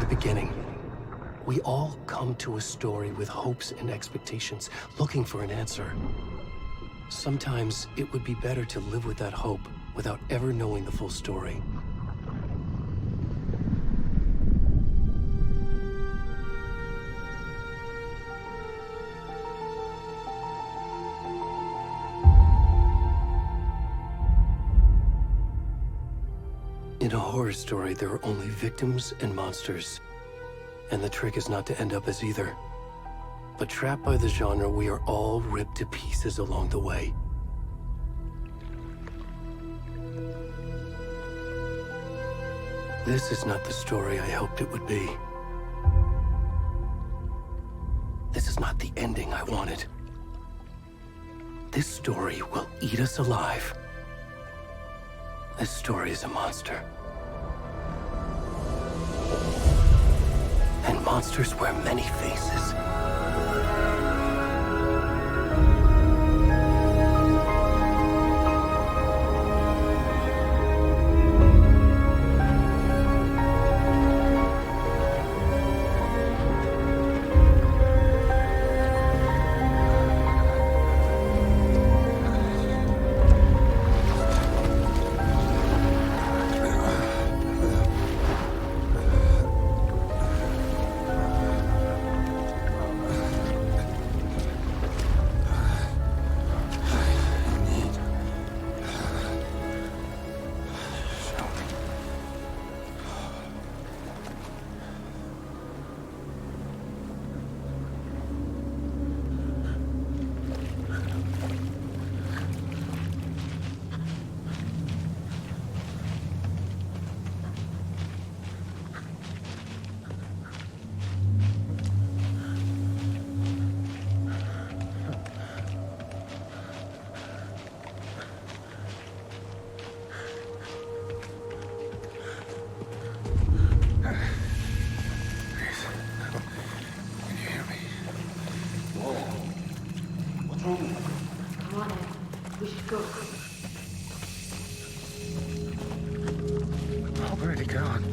beginning. We all come to a story with hopes and expectations, looking for an answer. Sometimes it would be better to live with that hope without ever knowing the full story. In a horror story, there are only victims and monsters. And the trick is not to end up as either. But trapped by the genre, we are all ripped to pieces along the way. This is not the story I hoped it would be. This is not the ending I wanted. This story will eat us alive. This story is a monster. And monsters wear many faces. Come on in. We should go. Already gone.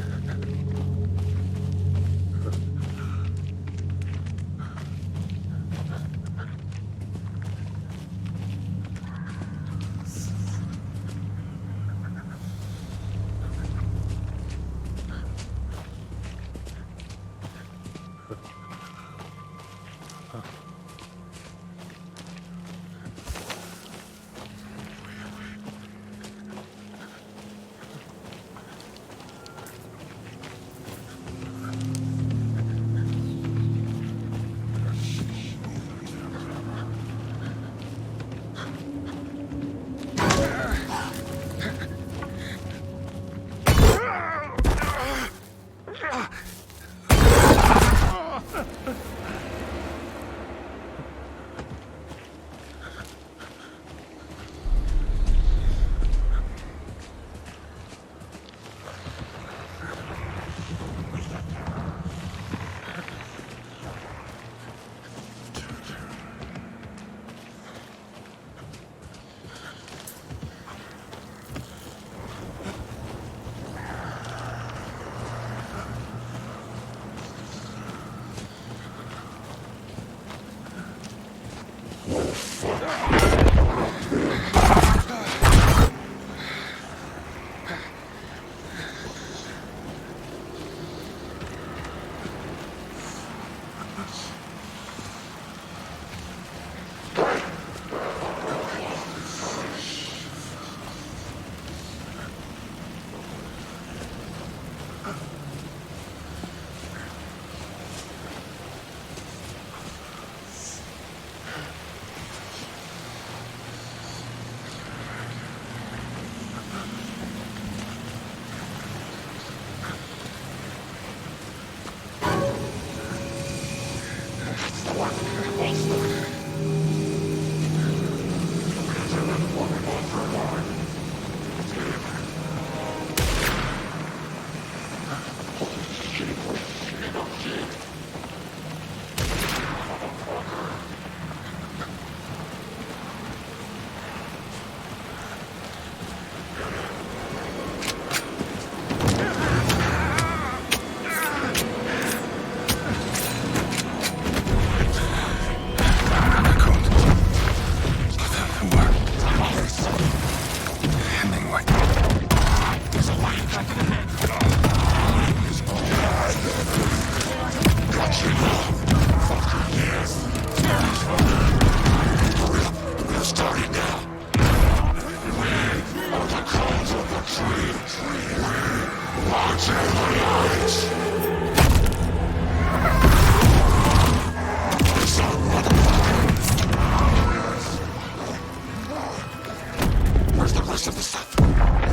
Where's the rest of the stuff? I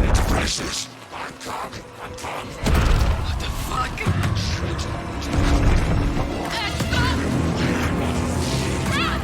need to finish this. I'm done. What the fuck? Shit. Stop! Run!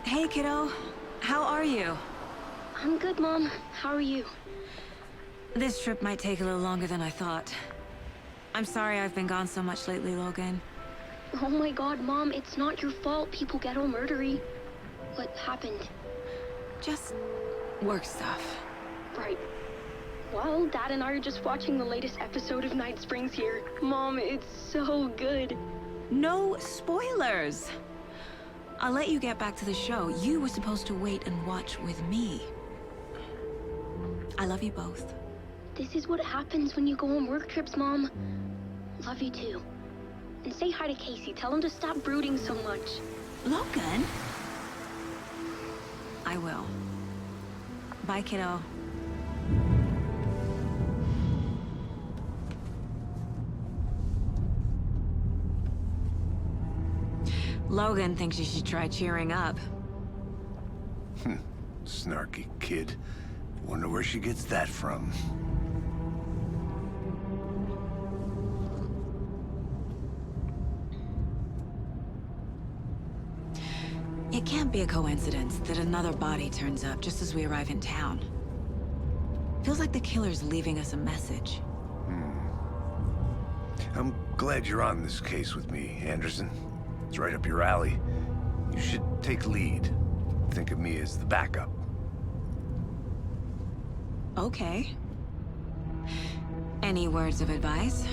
Hey, kiddo. How are you? I'm good, Mom. How are you? This trip might take a little longer than I thought. I'm sorry I've been gone so much lately, Logan. Oh my god, Mom, it's not your fault people get all murdery. What happened? Just work stuff. Right. Well, Dad and I are just watching the latest episode of Night Springs here. Mom, it's so good. No spoilers! I'll let you get back to the show. You were supposed to wait and watch with me. I love you both. This is what happens when you go on work trips, Mom. Love you too. And say hi to Casey. Tell him to stop brooding so much. Logan? I will. Bye, kiddo. Logan thinks you should try cheering up. Snarky kid. Wonder where she gets that from. It can't be a coincidence that another body turns up just as we arrive in town. Feels like the killer's leaving us a message. I'm glad you're on this case with me, Anderson. It's right up your alley. You should take lead. Think of me as the backup. Okay. Any words of advice?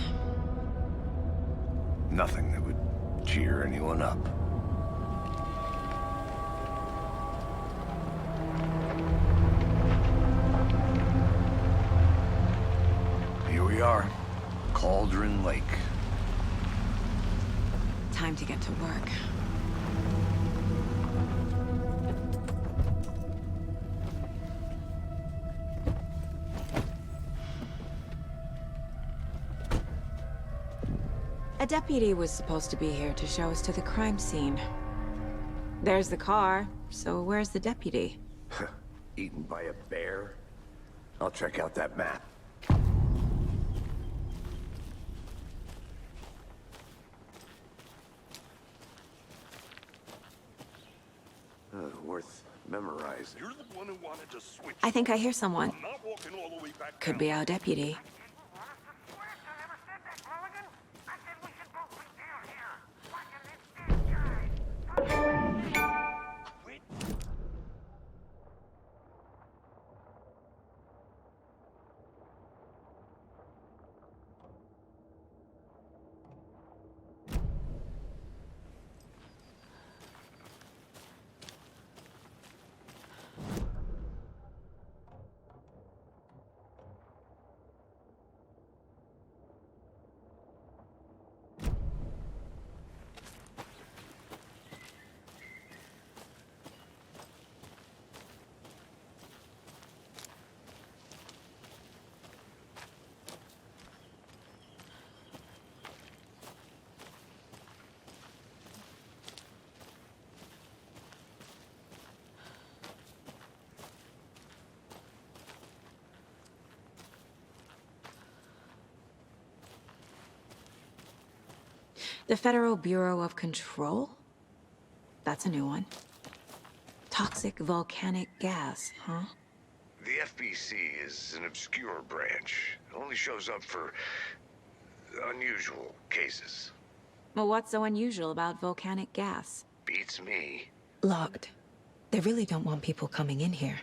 Nothing that would cheer anyone up. Here we are. Cauldron Lake. Time to get to work. A deputy was supposed to be here to show us to the crime scene. There's the car, so where's the deputy? Eaten by a bear? I'll check out that map. Worth memorizing. You're the one who wanted to switch. I think I hear someone. I'm not walking all the way back Could down. be our deputy. The Federal Bureau of Control? That's a new one. Toxic volcanic gas, huh? The FBC is an obscure branch. It only shows up for unusual cases. Well, what's so unusual about volcanic gas? Beats me. Locked. They really don't want people coming in here.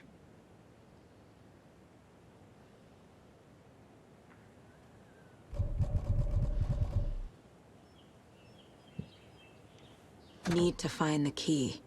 Need to find the key.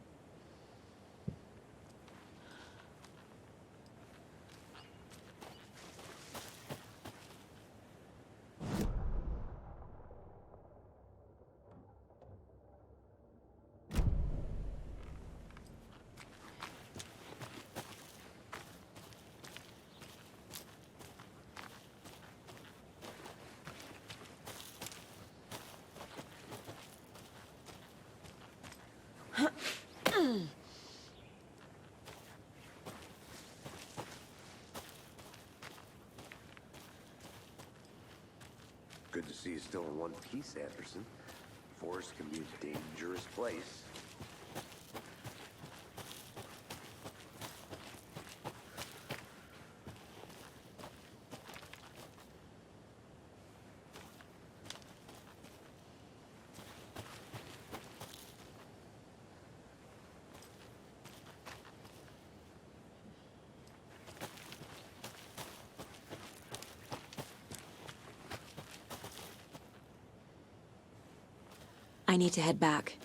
Good to see you still in one piece, Anderson. Forest can be a dangerous place. I need to head back.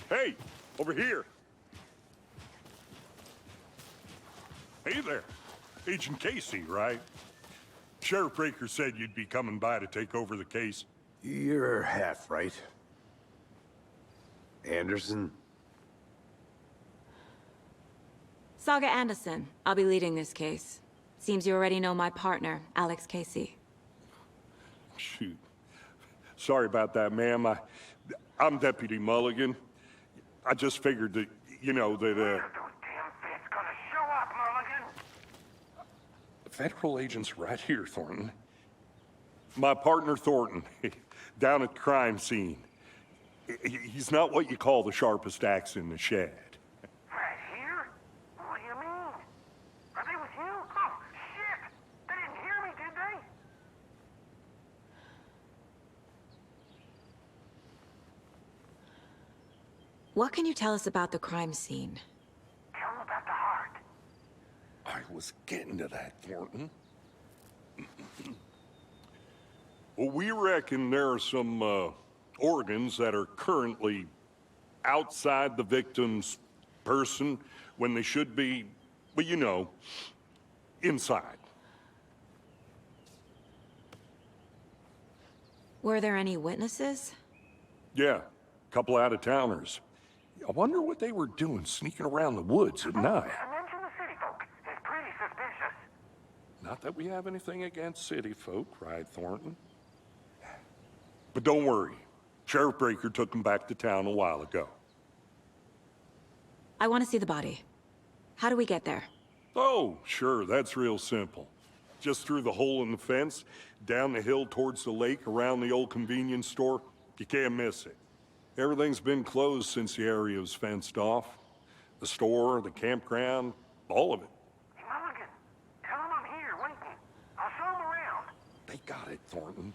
Hey, over here. Hey there. Agent Casey, right? Sheriff Breaker said you'd be coming by to take over the case. You're half right. Anderson? Saga Anderson. I'll be leading this case. Seems you already know my partner, Alex Casey. Shoot. Sorry about that, ma'am. I'm Deputy Mulligan. I just figured that, you know, that, Federal agents right here, Thornton. My partner, Thornton, down at the crime scene. He's not what you call the sharpest axe in the shed. Right here? What do you mean? Are they with you? Oh, shit! They didn't hear me, did they? What can you tell us about the crime scene? Tell them about the heart. I was getting to that, Thornton. Well, we reckon there are some, organs that are currently outside the victim's person when they should be, well, you know, inside. Were there any witnesses? Yeah, a couple out-of-towners. I wonder what they were doing sneaking around the woods at night. Mention the city folk. It's pretty suspicious. Not that we have anything against city folk, right, Thornton? But don't worry. Sheriff Breaker took him back to town a while ago. I want to see the body. How do we get there? Oh, sure, that's real simple. Just through the hole in the fence, down the hill towards the lake, around the old convenience store. You can't miss it. Everything's been closed since the area was fenced off. The store, the campground, all of it. Hey, Mulligan, tell them I'm here, waiting. I'll show them around. They got it, Thornton.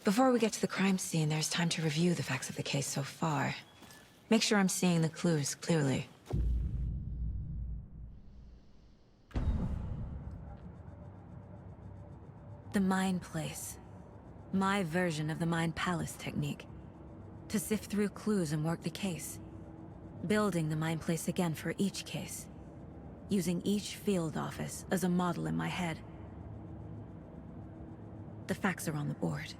Before we get to the crime scene, there's time to review the facts of the case so far. Make sure I'm seeing the clues clearly. The Mind Place. My version of the Mind Palace technique. To sift through clues and work the case. Building the Mind Place again for each case. Using each field office as a model in my head. The facts are on the board.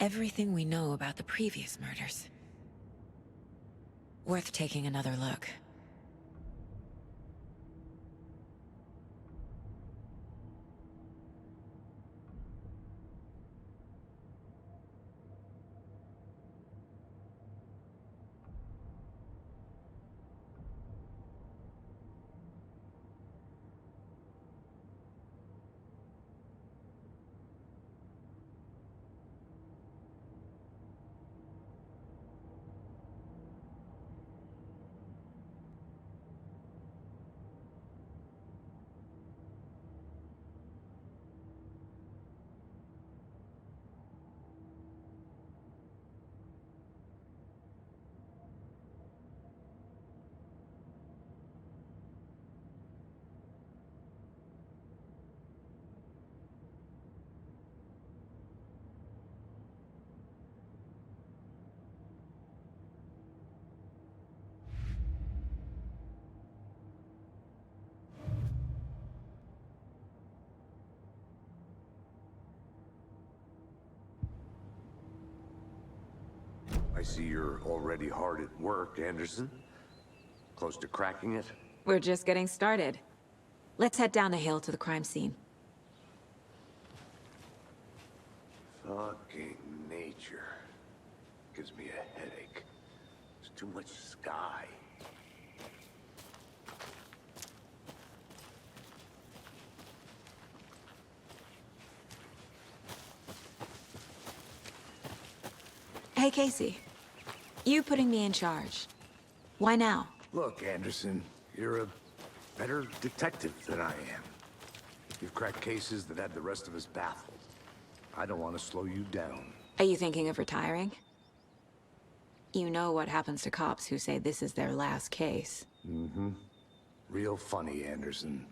everything we know about the previous murders. Worth taking another look. I see you're already hard at work, Anderson. Close to cracking it? We're just getting started. Let's head down the hill to the crime scene. Fucking nature. Gives me a headache. There's too much sky. Hey, Casey. You putting me in charge. Why now? Look, Anderson, you're a better detective than I am. You've cracked cases that had the rest of us baffled. I don't want to slow you down. Are you thinking of retiring? You know what happens to cops who say this is their last case. Mm-hmm. Real funny, Anderson.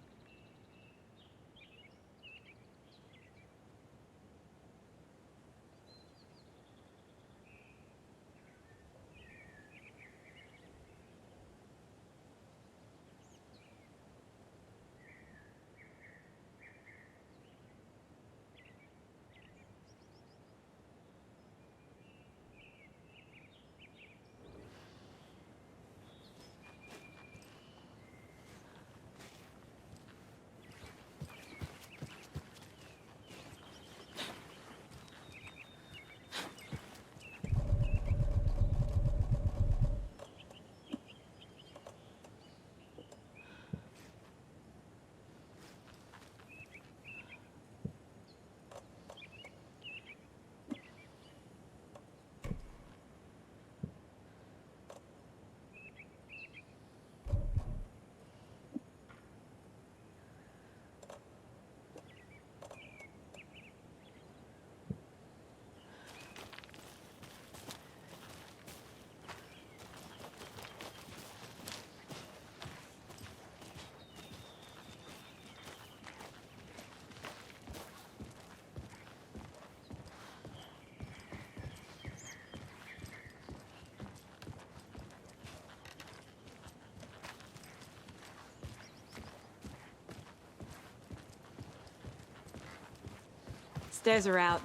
Stairs are out.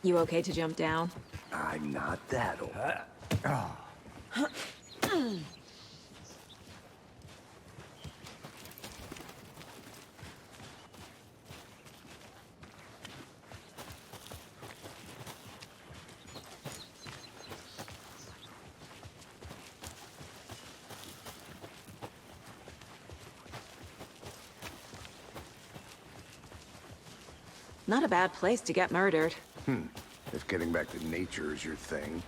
You okay to jump down? I'm not that old. Not a bad place to get murdered. If getting back to nature is your thing.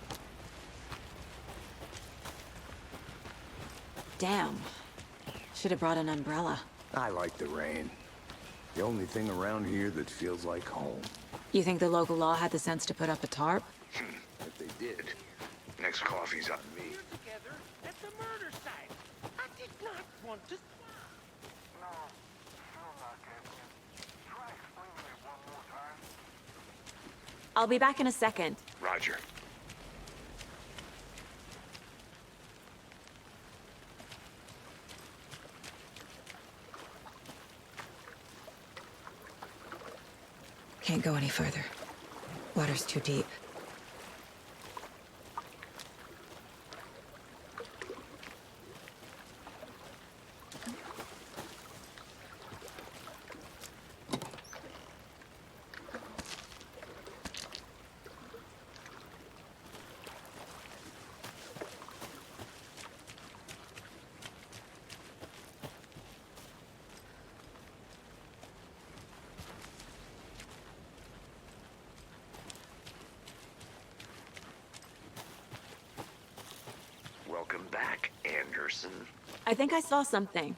Damn. Should have brought an umbrella. I like the rain. The only thing around here that feels like home. You think the local law had the sense to put up a tarp? If they did, next coffee's on me. Together at the murder site. I did not want to. No, still not getting it. Try explaining it one more time. I'll be back in a second. Roger. Can't go any further. Water's too deep. back, Anderson. I think I saw something.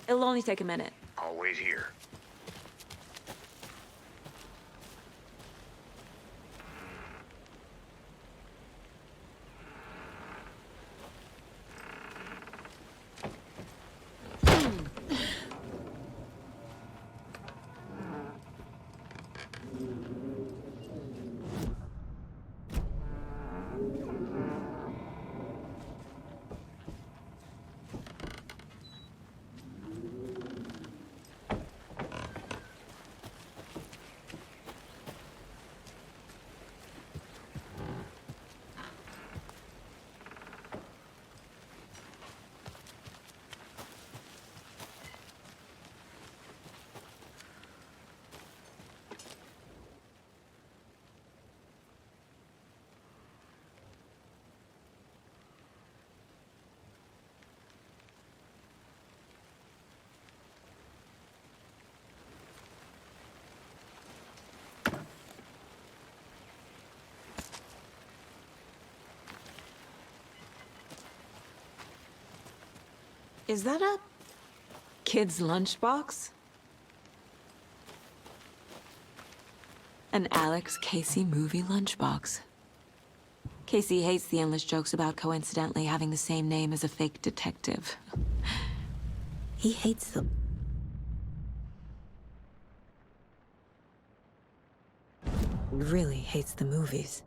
It'll only take a minute. I'll wait here. Is that a kid's lunchbox? An Alex Casey movie lunchbox. Casey hates the endless jokes about coincidentally having the same name as a fake detective. He hates them. He really hates the movies.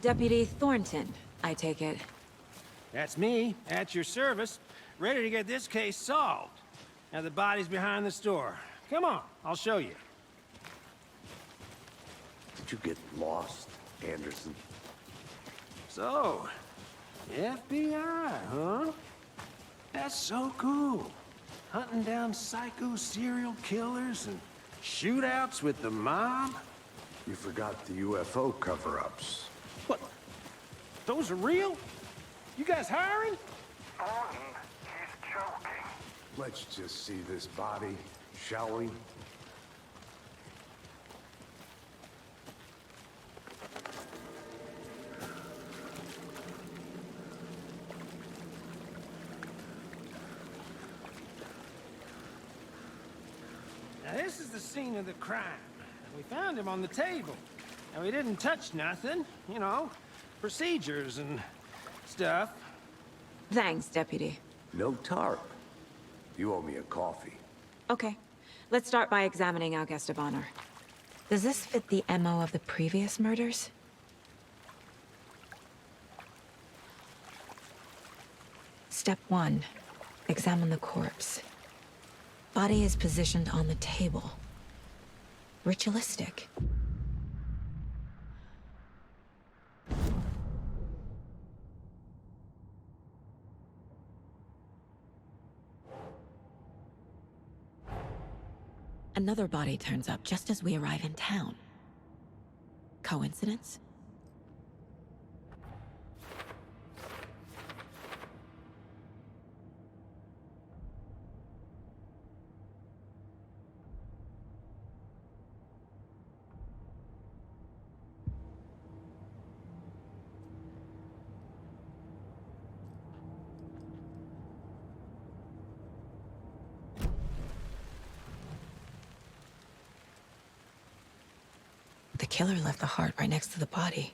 Deputy Thornton, I take it. That's me, at your service, ready to get this case solved. Now the body's behind the store. Come on, I'll show you. Did you get lost, Anderson? So, FBI, huh? That's so cool. Hunting down psycho serial killers and shootouts with the mob. You forgot the UFO cover-ups. What? Those are real? You guys hiring? Thornton, he's joking. Let's just see this body, shall we? this is the scene of the crime. We found him on the table. And we didn't touch nothing, you know, procedures and stuff. Thanks, Deputy. No tarp. You owe me a coffee. Okay, let's start by examining our guest of honor. Does this fit the MO of the previous murders? Step 1. Examine the corpse. Body is positioned on the table. Ritualistic. Another body turns up just as we arrive in town. Coincidence? The killer left the heart right next to the body.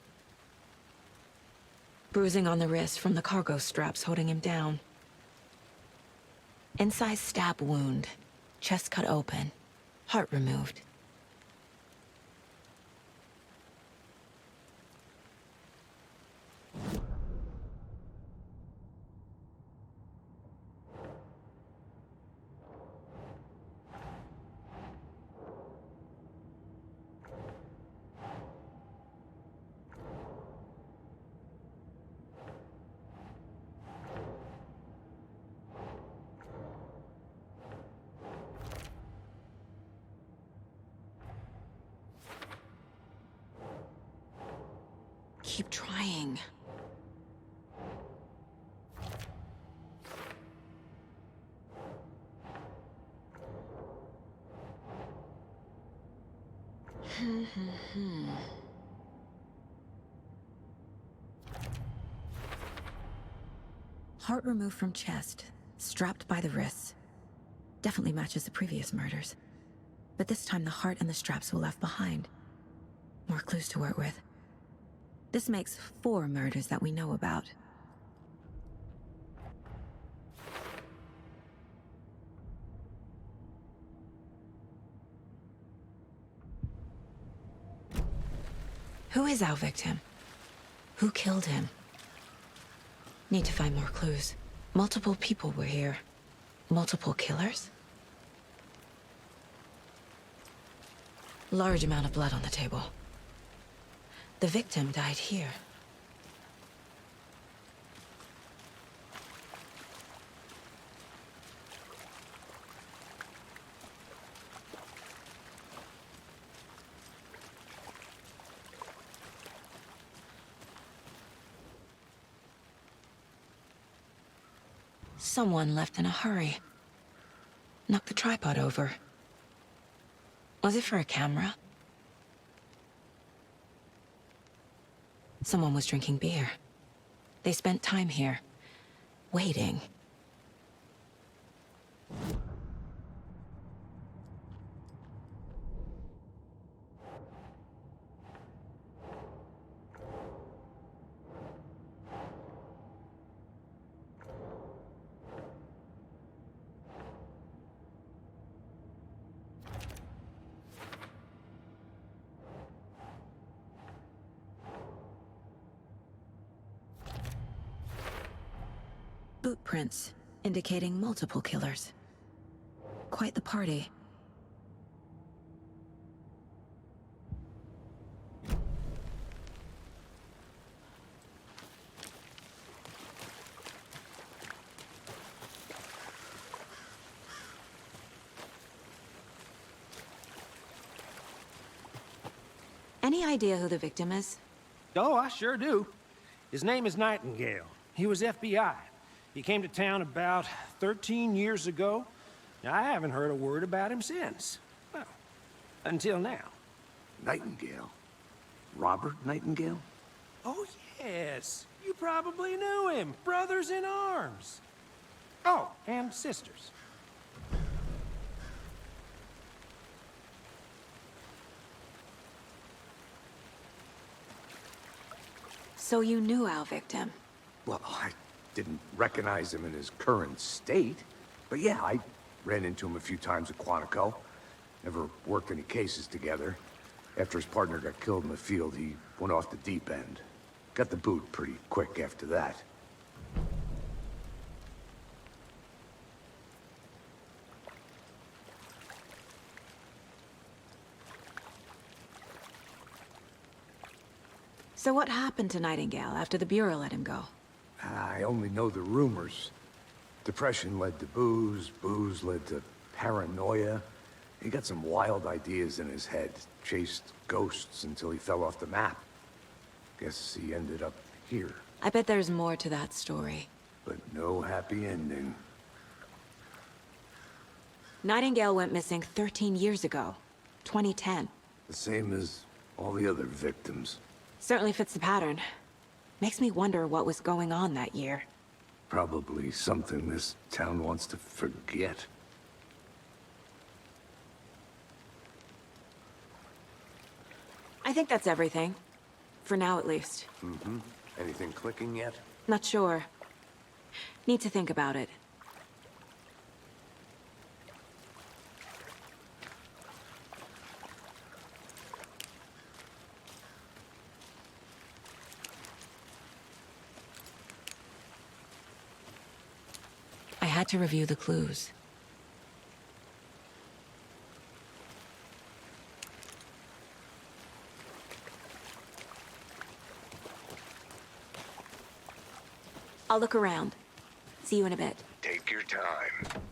Bruising on the wrist from the cargo straps holding him down. Incised stab wound. Chest cut open. Heart removed. Keep trying. Heart removed from chest, strapped by the wrists. Definitely matches the previous murders. But this time the heart and the straps were left behind. More clues to work with. This makes 4 murders that we know about. Who is our victim? Who killed him? Need to find more clues. Multiple people were here. Multiple killers? Large amount of blood on the table. The victim died here. Someone left in a hurry. Knocked the tripod over. Was it for a camera? Someone was drinking beer. They spent time here, waiting. Boot prints, indicating multiple killers. Quite the party. Any idea who the victim is? Oh, I sure do. His name is Nightingale. He was FBI. He came to town about 13 years ago. I haven't heard a word about him since. Well, until now. Nightingale? Robert Nightingale? Oh, yes. You probably knew him. Brothers in arms. Oh, and sisters. So you knew our victim? Well, I didn't recognize him in his current state. But yeah, I ran into him a few times at Quantico. Never worked any cases together. After his partner got killed in the field, he went off the deep end. Got the boot pretty quick after that. So what happened to Nightingale after the Bureau let him go? I only know the rumors. Depression led to booze, booze led to paranoia. He got some wild ideas in his head, chased ghosts until he fell off the map. Guess he ended up here. I bet there's more to that story. But no happy ending. Nightingale went missing 13 years ago, 2010. The same as all the other victims. Certainly fits the pattern. Makes me wonder what was going on that year. Probably something this town wants to forget. I think that's everything. For now, at least. Mm-hmm. Anything clicking yet? Not sure. Need to think about it. I had to review the clues. I'll look around. See you in a bit. Take your time.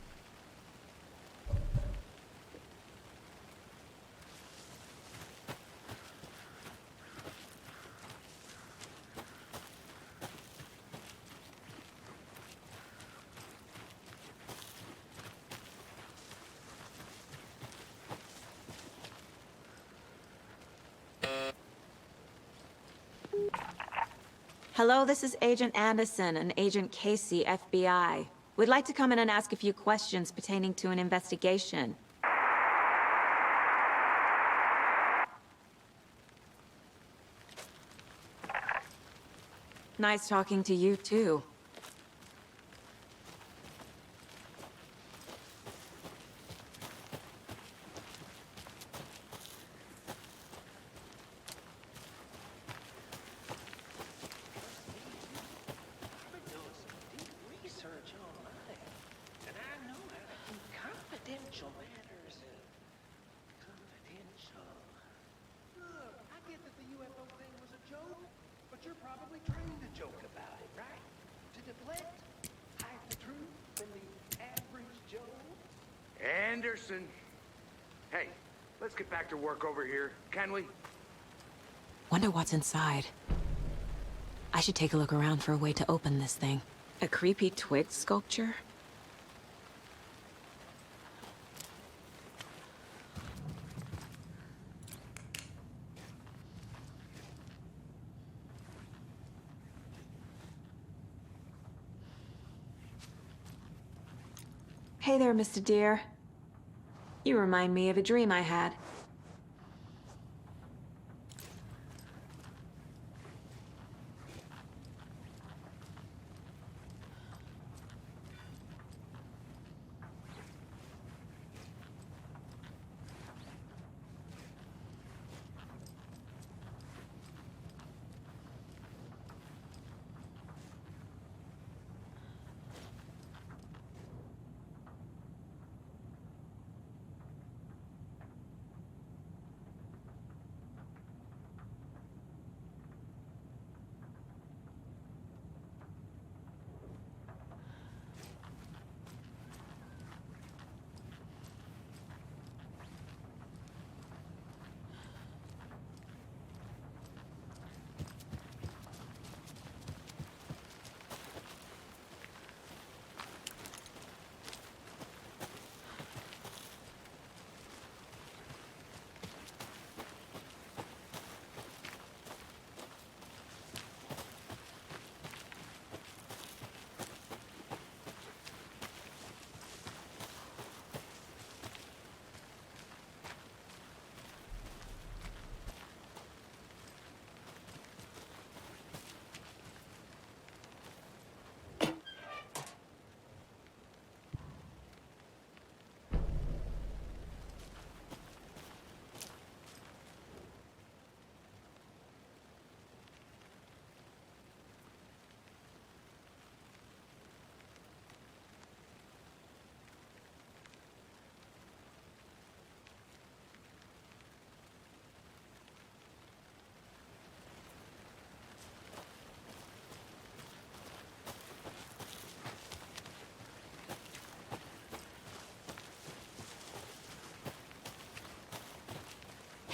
Hello, this is Agent Anderson and Agent Casey, FBI. We'd like to come in and ask a few questions pertaining to an investigation. Nice talking to you, too. Confidential matters. Confidential. Look, I get that the UFO thing was a joke, but you're probably trained to joke about it, right? To deflect, hide the truth from the average Joe. Anderson! Hey, let's get back to work over here, can we? Wonder what's inside. I should take a look around for a way to open this thing. A creepy twig sculpture? Hey there, Mr. Deer. You remind me of a dream I had.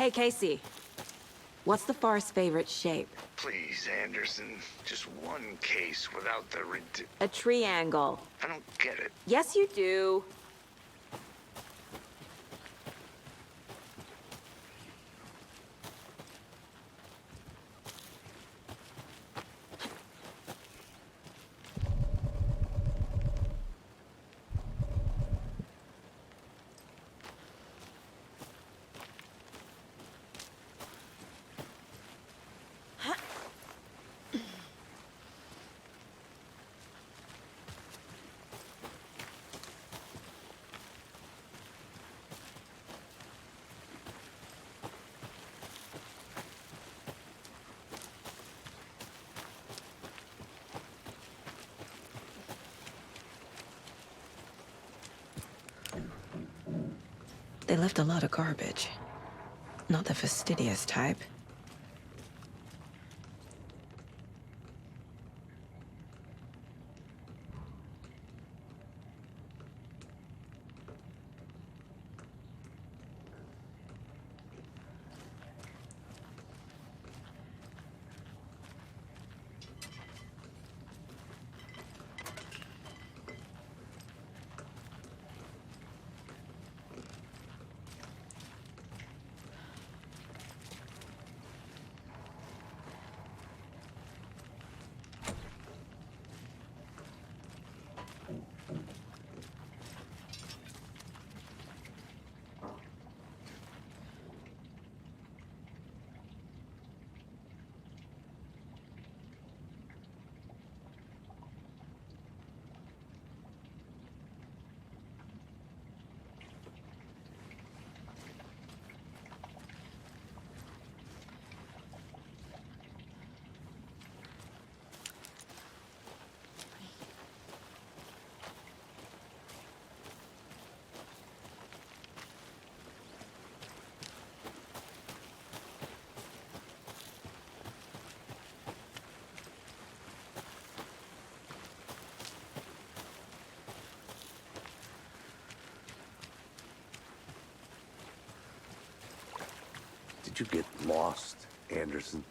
Hey, Casey. What's the far's favorite shape? Please, Anderson. Just one case without the A triangle. I don't get it. Yes, you do. They left a lot of garbage. Not the fastidious type. Did you get lost, Anderson?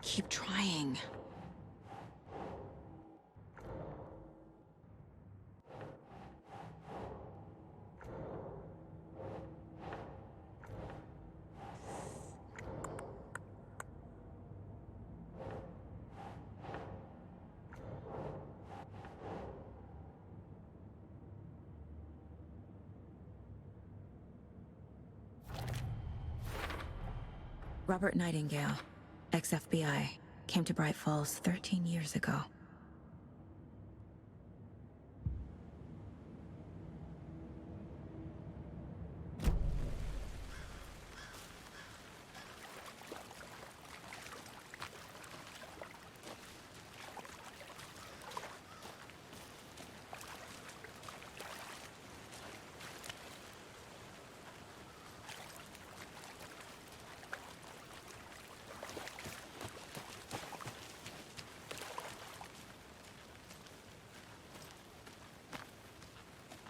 Keep trying. Robert Nightingale, ex-FBI, came to Bright Falls 13 years ago.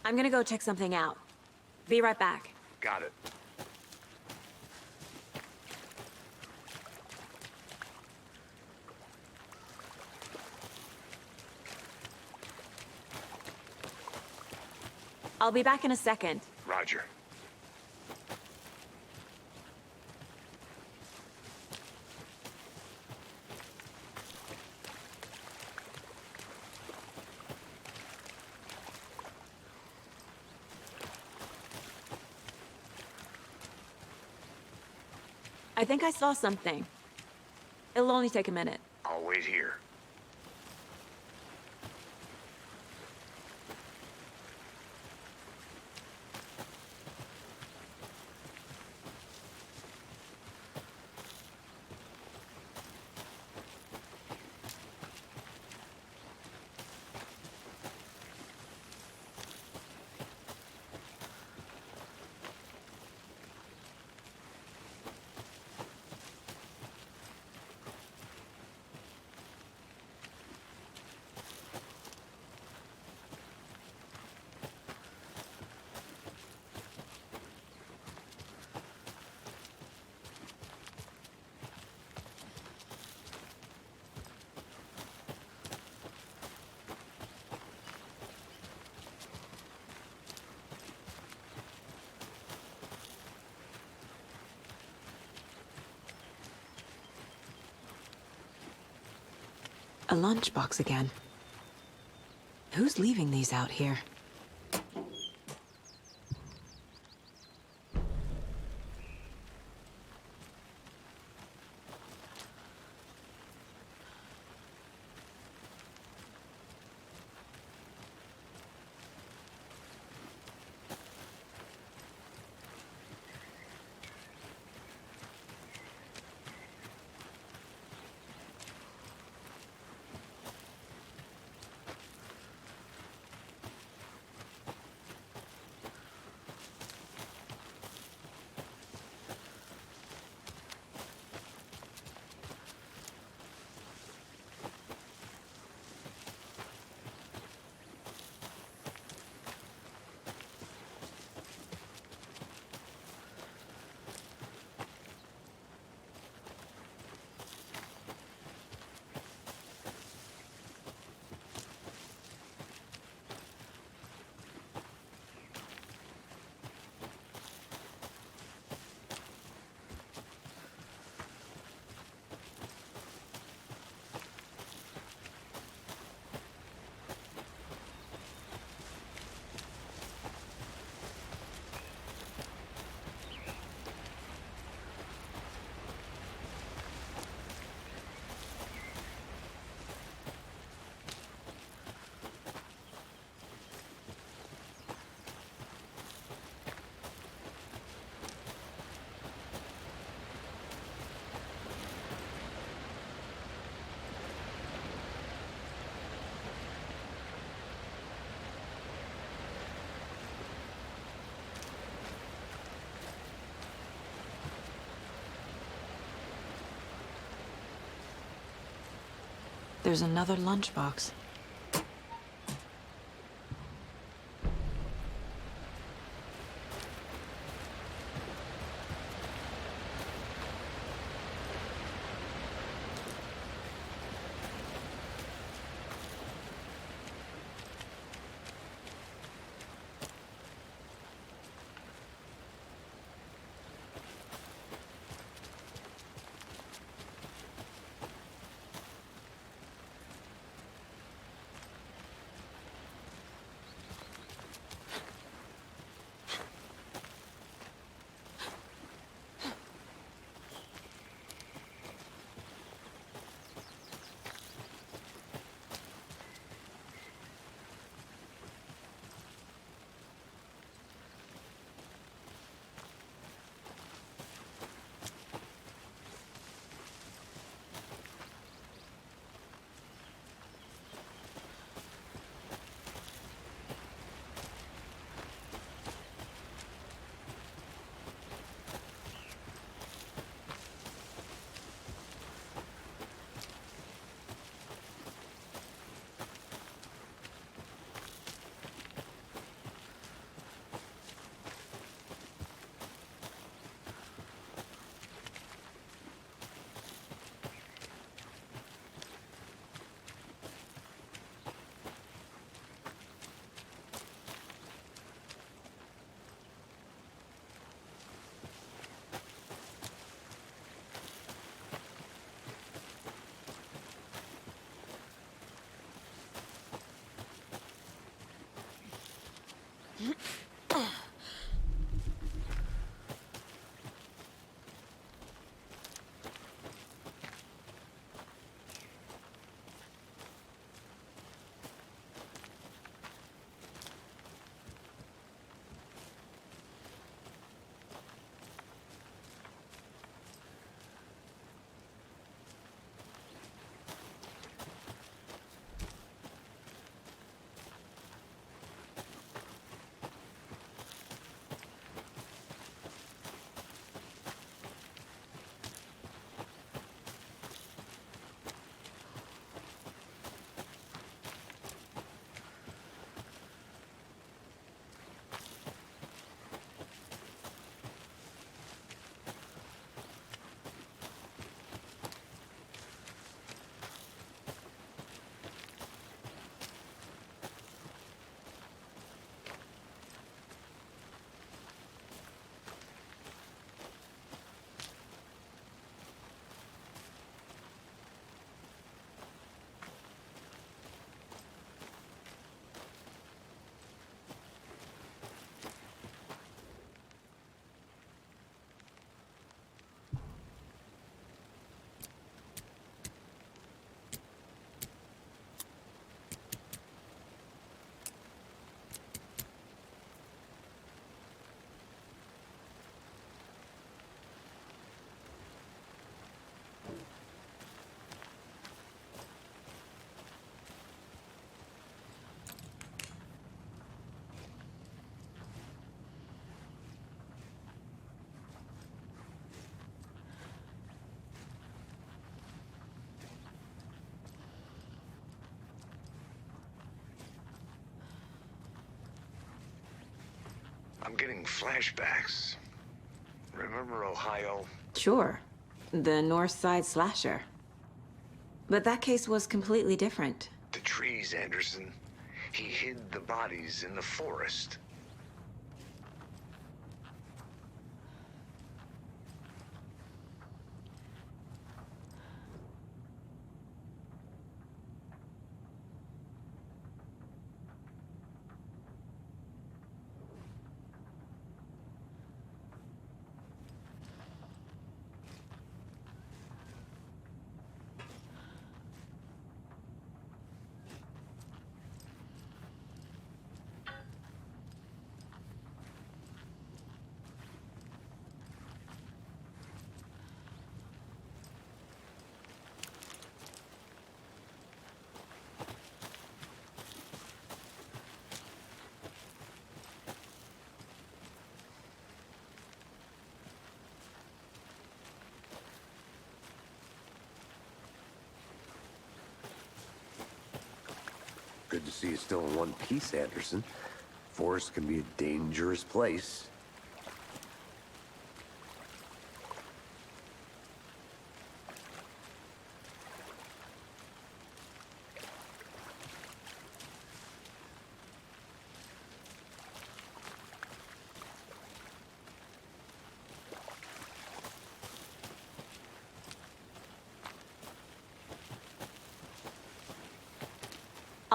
I'm gonna go check something out. Be right back. Got it. I'll be back in a second. Roger. I think I saw something. It'll only take a minute. I'll wait here. A lunchbox again. Who's leaving these out here? There's another lunchbox. I'm getting flashbacks. Remember Ohio? Sure. The North Side slasher. But that case was completely different. The trees, Anderson. He hid the bodies in the forest. Good to see you still in one piece, Anderson. Forest can be a dangerous place.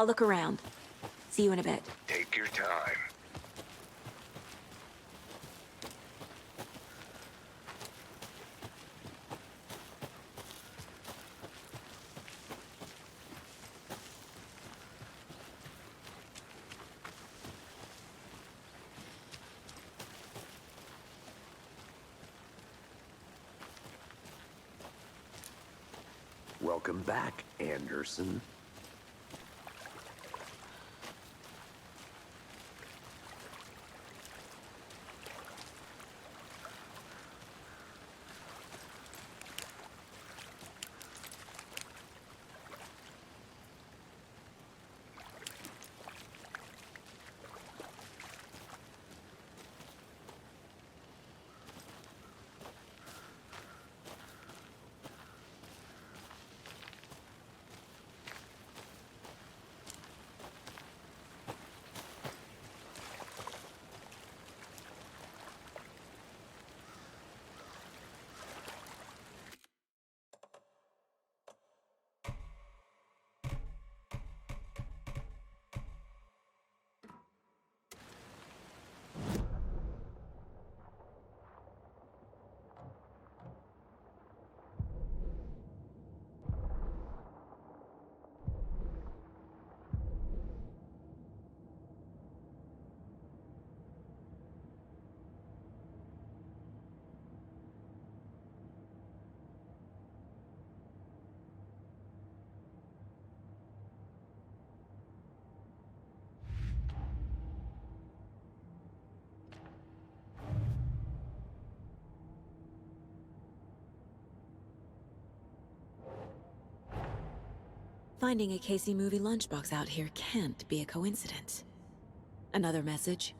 I'll look around. See you in a bit. Take your time. Welcome back, Anderson. Finding a Casey movie lunchbox out here can't be a coincidence. Another message?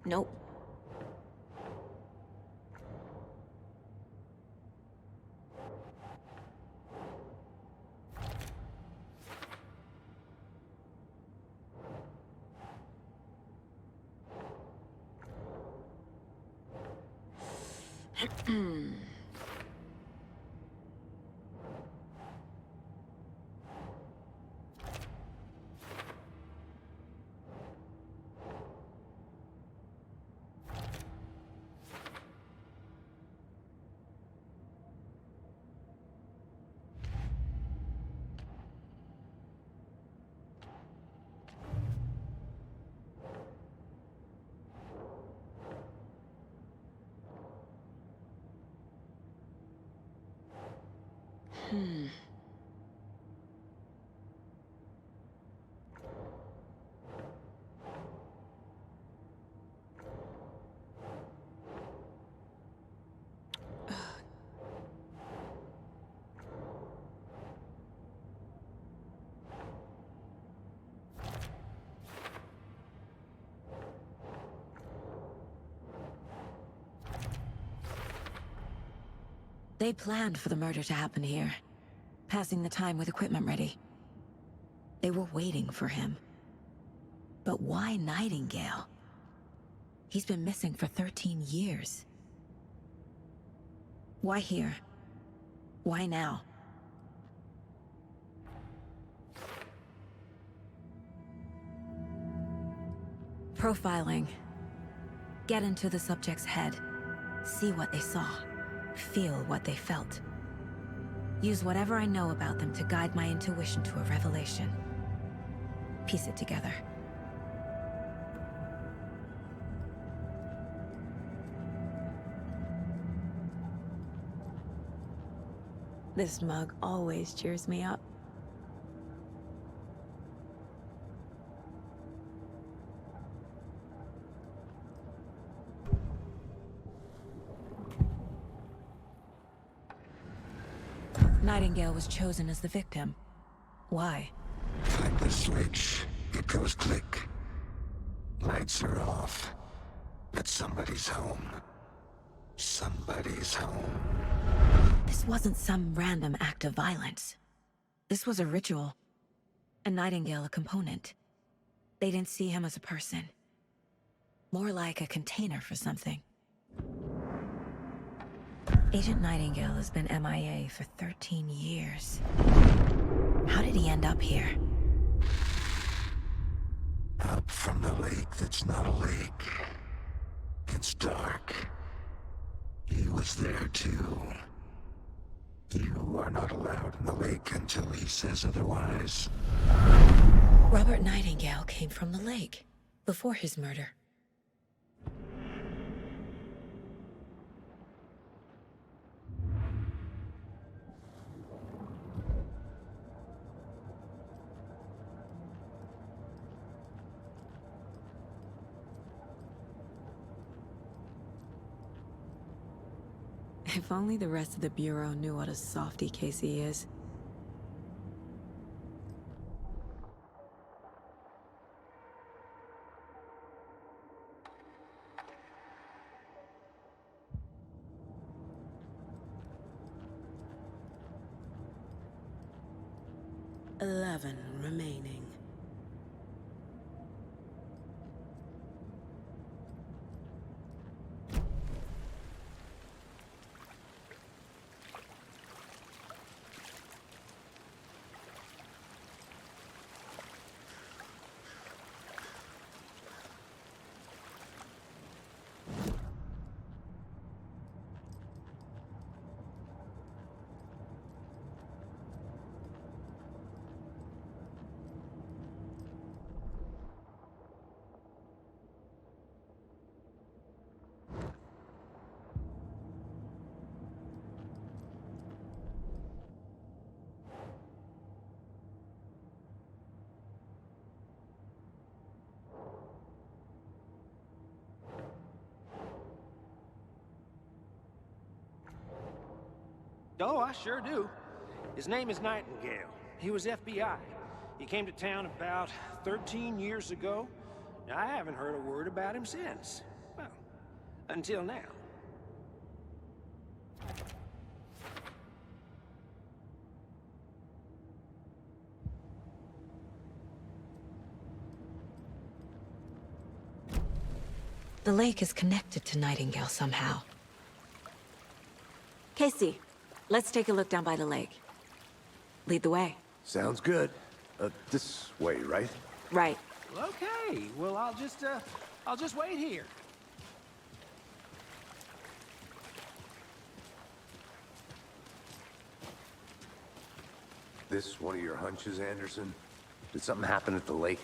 Nope. They planned for the murder to happen here, passing the time with equipment ready. They were waiting for him. But why Nightingale? He's been missing for 13 years. Why here? Why now? Profiling. Get into the subject's head. See what they saw. Feel what they felt. Use whatever I know about them to guide my intuition to a revelation. Piece it together. This mug always cheers me up. Nightingale was chosen as the victim. Why? Find the switch. It goes click. Lights are off. But somebody's home. Somebody's home. This wasn't some random act of violence. This was a ritual. And Nightingale a component. They didn't see him as a person. More like a container for something. Agent Nightingale has been MIA for 13 years. How did he end up here? Up from the lake that's not a lake. It's dark. He was there too. You are not allowed in the lake until he says otherwise. Robert Nightingale came from the lake, before his murder. If only the rest of the Bureau knew what a softy Casey is. "11 remaining. Oh, I sure do. His name is Nightingale. He was FBI. He came to town about 13 years ago. I haven't heard a word about him since. Well, until now. The lake is connected to Nightingale somehow. Casey, let's take a look down by the lake. Lead the way. Sounds good. This way, right? Right. Okay, well, I'll just wait here. This one of your hunches, Anderson? Did something happen at the lake?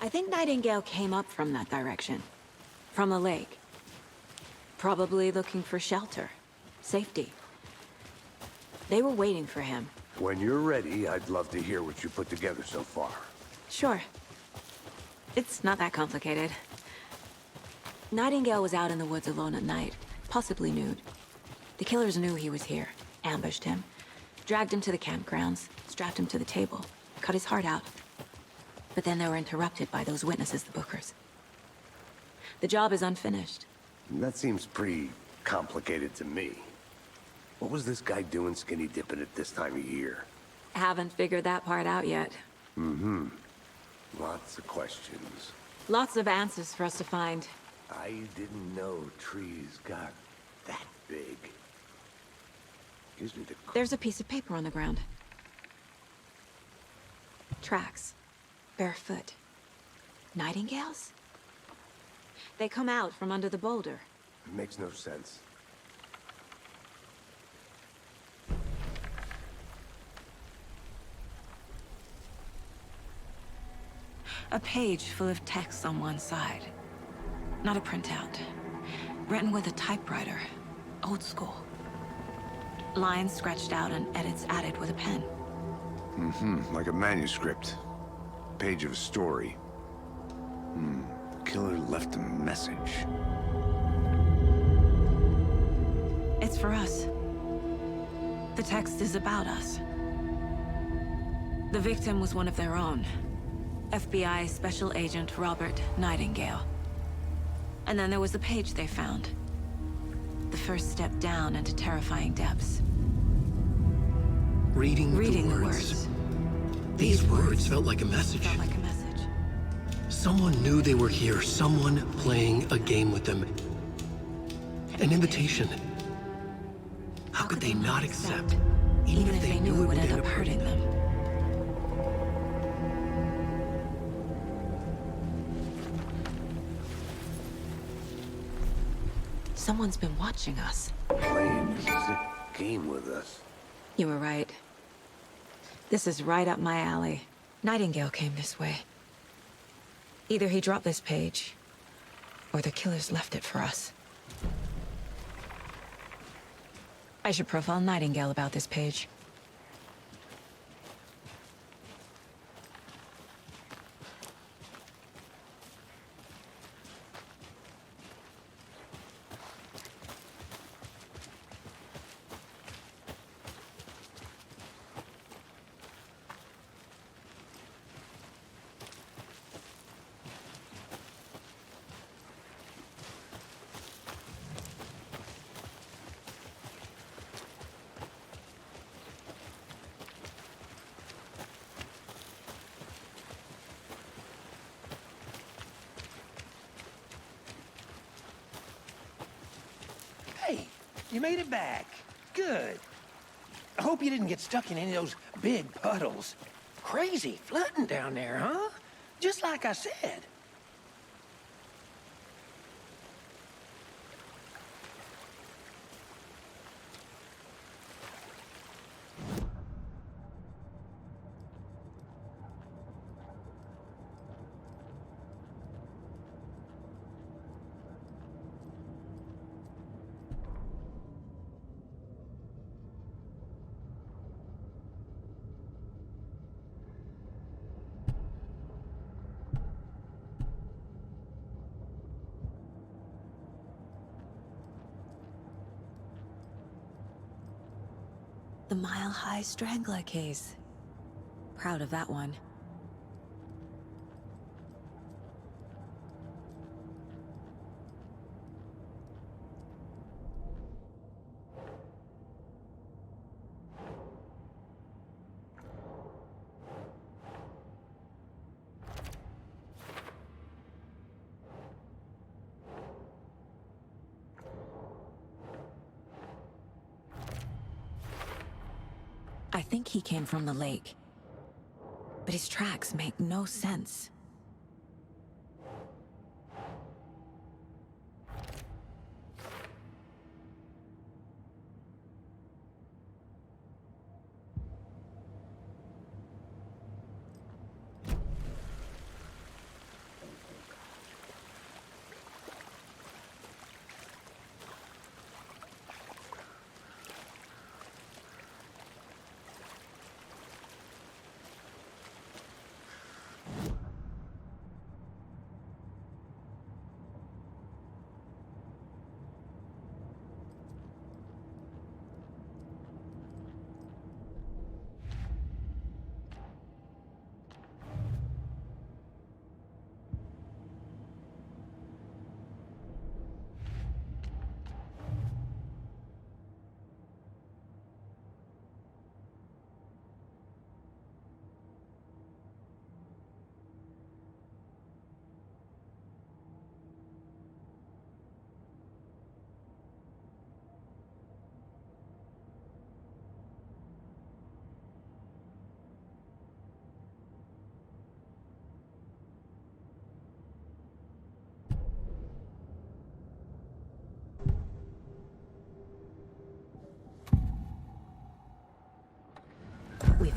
I think Nightingale came up from that direction. From the lake. Probably looking for shelter. Safety. They were waiting for him, When you're ready, I'd love to hear what you put together so far. Sure. It's not that complicated. Nightingale was out in the woods alone at night, possibly nude. The killers knew he was here, ambushed him, dragged him to the campgrounds, strapped him to the table, cut his heart out. But then they were interrupted by those witnesses, the Bookers. The job is unfinished. That seems pretty complicated to me. What was this guy doing skinny dipping at this time of year? Haven't figured that part out yet. Mm-hmm. Lots of questions. Lots of answers for us to find. I didn't know trees got that big. Gives me the... There's a piece of paper on the ground. Tracks. Barefoot. Nightingales? They come out from under the boulder. It makes no sense. A page full of text on one side. Not a printout. Written with a typewriter. Old school. Lines scratched out and edits added with a pen. Mm-hmm. Like a manuscript. Page of a story. Killer left a message. It's for us. The text is about us. The victim was one of their own. FBI Special Agent Robert Nightingale. And then there was the page they found. The first step down into terrifying depths. Reading the words. These words felt like a message. Felt like a message. Someone knew they were here, someone playing a game with them. An invitation. How could they not accept, even if they knew it would end up hurting them? Someone's been watching us. Playing a sick game with us. You were right. This is right up my alley. Nightingale came this way. Either he dropped this page, or the killers left it for us. I should profile Nightingale about this page. Hey, you made it back. Good. I hope you didn't get stuck in any of those big puddles. Crazy flooding down there, huh? Just like I said. The mile-high strangler case. Proud of that one. I think he came from the lake. But his tracks make no sense.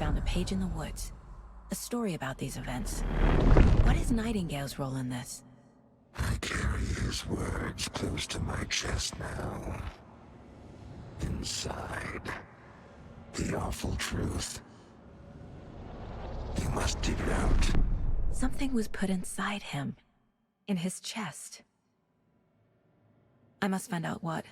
found a page in the woods. A story about these events. What is Nightingale's role in this? I carry his words close to my chest now. Inside, the awful truth. You must dig it out. Something was put inside him. In his chest. I must find out what.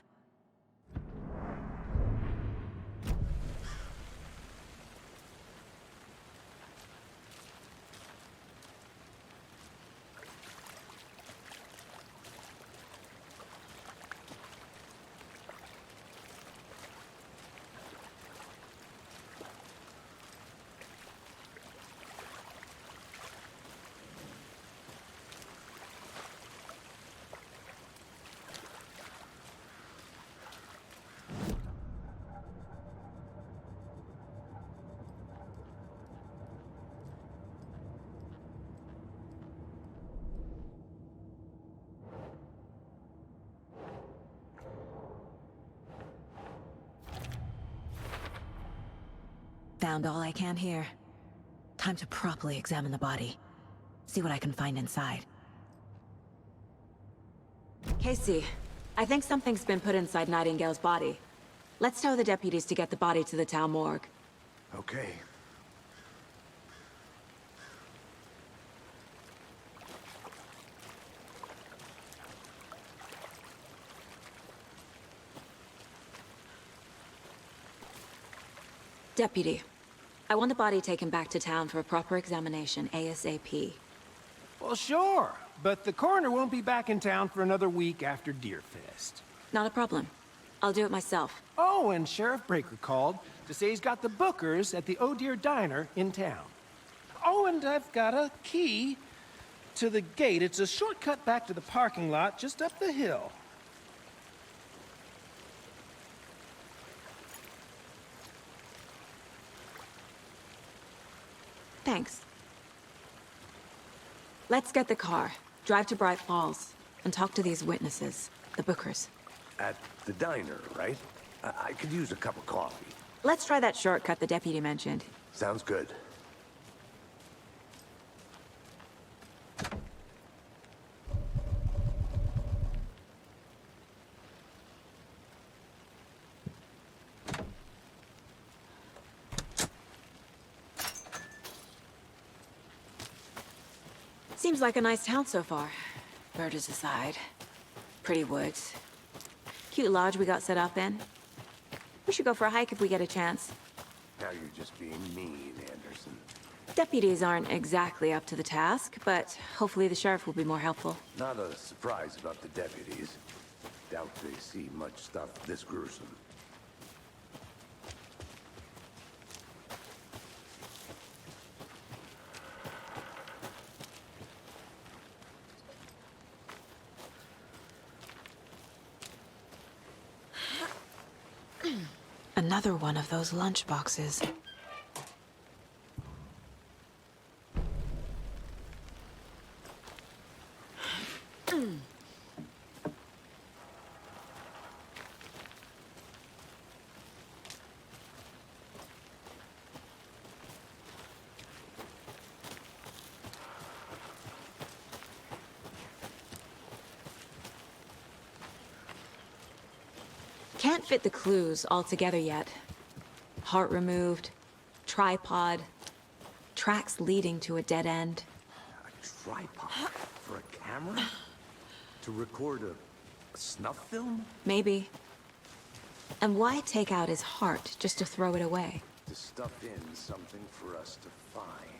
Found all I can here. Time to properly examine the body. See what I can find inside. Casey, I think something's been put inside Nightingale's body. Let's tell the deputies to get the body to the town morgue. Okay. Deputy, I want the body taken back to town for a proper examination, ASAP. Well, sure, but the coroner won't be back in town for another week after Deerfest. Not a problem. I'll do it myself. Oh, and Sheriff Breaker called to say he's got the bookers at the Oh Dear Diner in town. Oh, and I've got a key to the gate. It's a shortcut back to the parking lot just up the hill. Thanks. Let's get the car, drive to Bright Falls, and talk to these witnesses, the bookers. At the diner, right? I could use a cup of coffee. Let's try that shortcut the deputy mentioned. Sounds good. Seems like a nice town so far. Murders aside. Pretty woods. Cute lodge we got set up in. We should go for a hike if we get a chance. Now you're just being mean, Anderson. Deputies aren't exactly up to the task, but hopefully the sheriff will be more helpful. Not a surprise about the deputies. Doubt they see much stuff this gruesome. Another one of those lunch boxes. Can't fit the clues all together yet. Heart removed, tripod, tracks leading to a dead end. A tripod? For a camera? To record a snuff film? Maybe. And why take out his heart just to throw it away? To stuff in something for us to find.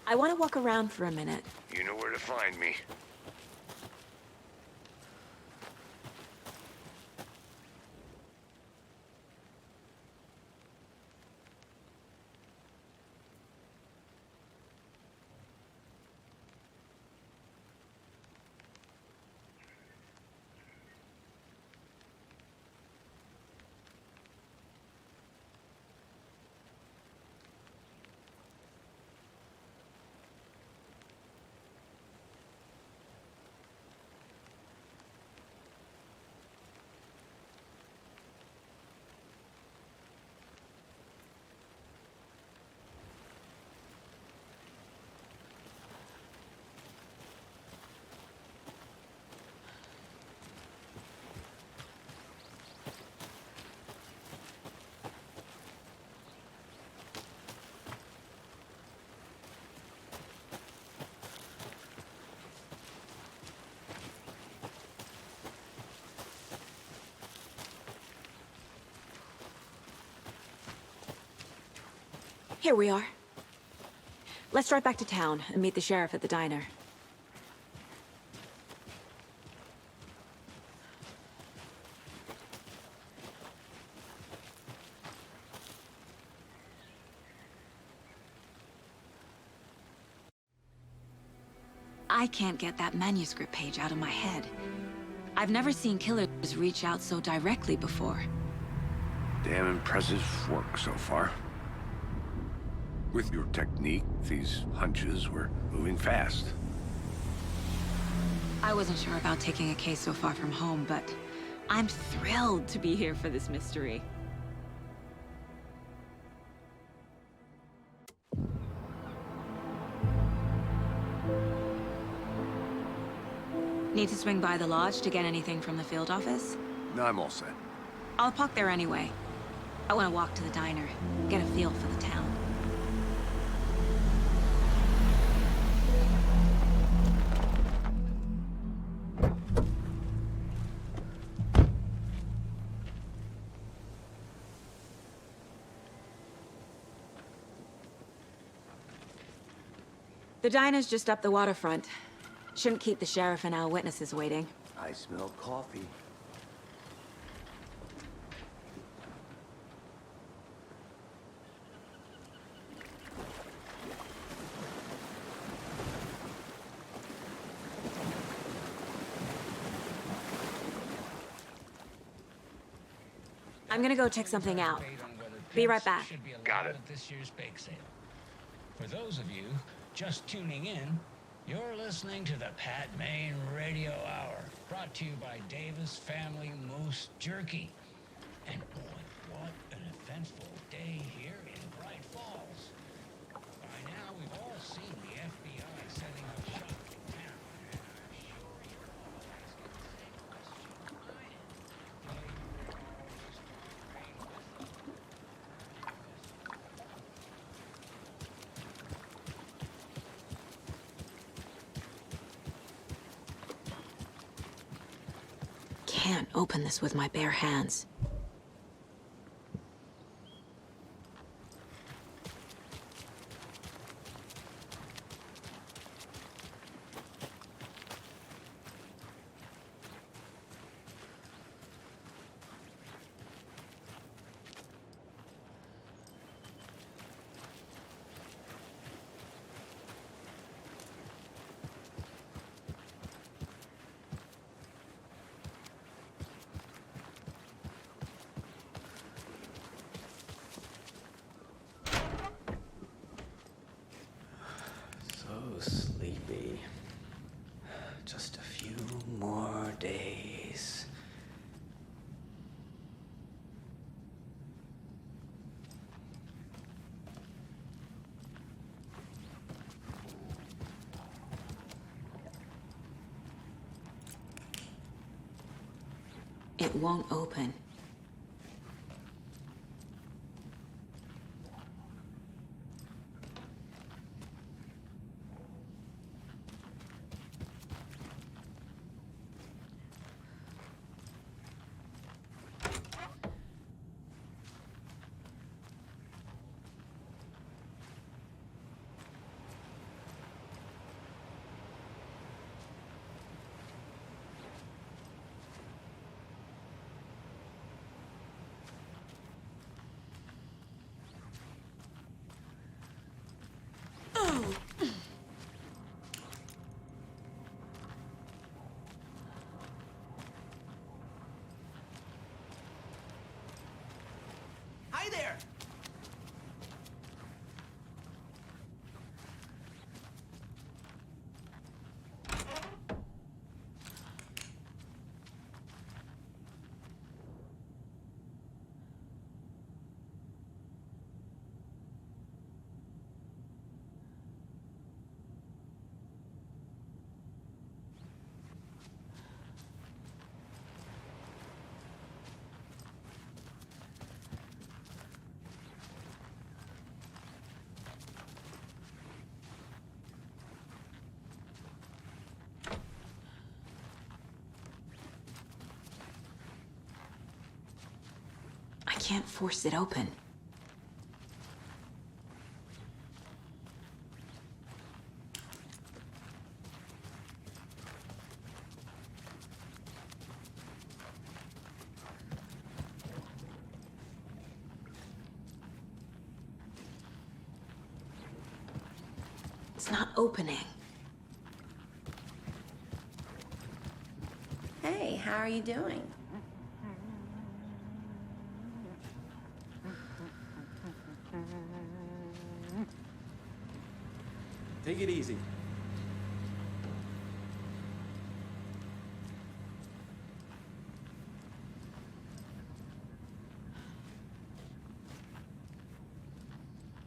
I want to walk around for a minute. You know where to find me. Here we are. Let's drive back to town and meet the sheriff at the diner. I can't get that manuscript page out of my head. I've never seen killers reach out so directly before. Damn impressive work so far. With your technique, these hunches were moving fast. I wasn't sure about taking a case so far from home, but I'm thrilled to be here for this mystery. Need to swing by the lodge to get anything from the field office? No, I'm all set. I'll park there anyway. I want to walk to the diner, get a feel for the town. The diner's just up the waterfront. Shouldn't keep the sheriff and our witnesses waiting. I smell coffee. I'm gonna go check something out. Be right back. Got it. This year's bake sale. For those of you just tuning in, you're listening to the Pat Maine Radio Hour, brought to you by Davis Family Moose Jerky. And boy, what an eventful day here in Bright Falls. By now, we've all seen the FBI setting up shop in town, and I'm sure you're all asking the same question I am. Can't open this with my bare hands. Sleepy. Just a few more days. It won't open. Hi there! I can't force it open. It's not opening. Hey, how are you doing? Take it easy.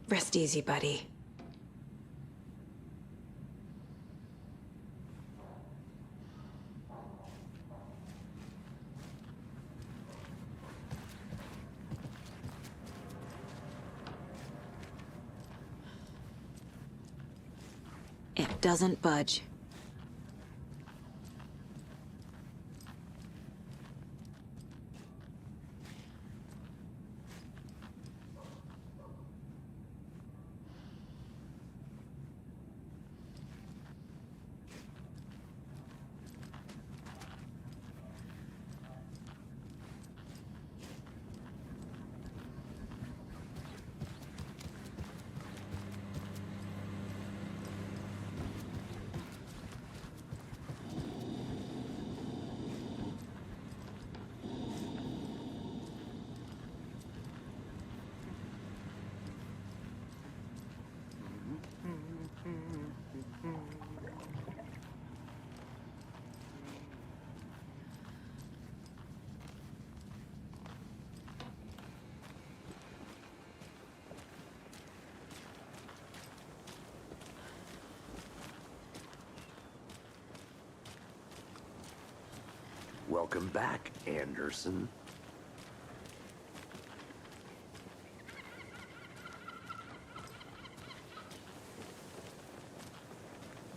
Rest easy, buddy. It doesn't budge. Welcome back, Anderson.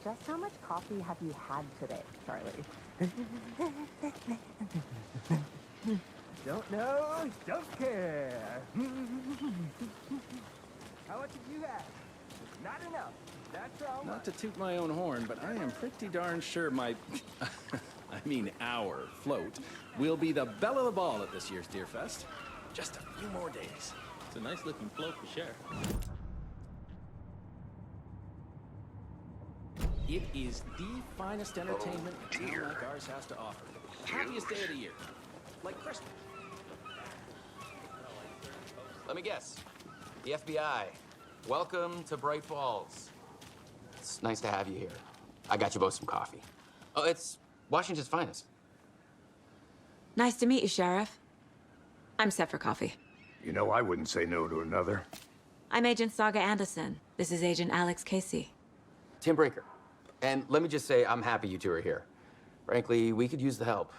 Just how much coffee have you had today, Charlie? Don't know, don't care. How much did you have? Not enough. That's all. Not to toot my own horn, but I am pretty darn sure my... I mean our float will be the belle of the ball at this year's Deer Fest. Just a few more days. It's a nice looking float for share. It is the finest entertainment a town like ours has to offer. Happiest day of the year. Like Christmas. Let me guess. The FBI. Welcome to Bright Falls. It's nice to have you here. I got you both some coffee. Oh, it's Washington's finest. Nice to meet you, Sheriff. I'm set for coffee. You know, I wouldn't say no to another. I'm Agent Saga Anderson. This is Agent Alex Casey. Tim Breaker. And let me just say, I'm happy you two are here. Frankly, we could use the help.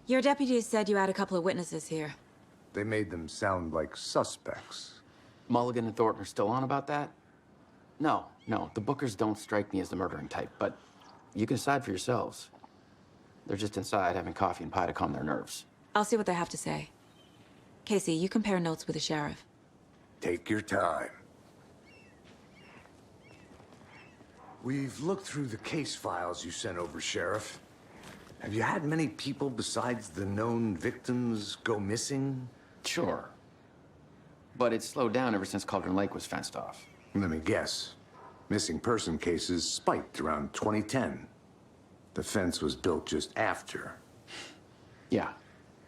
Your deputies said you had a couple of witnesses here. They made them sound like suspects. Mulligan and Thornton are still on about that? No, the Bookers don't strike me as the murdering type, but you can decide for yourselves. They're just inside having coffee and pie to calm their nerves. I'll see what they have to say. Casey, you compare notes with the sheriff. Take your time. We've looked through the case files you sent over, Sheriff. Have you had many people besides the known victims go missing? Sure. But it's slowed down ever since Cauldron Lake was fenced off. Let me guess. Missing person cases spiked around 2010. The fence was built just after. Yeah,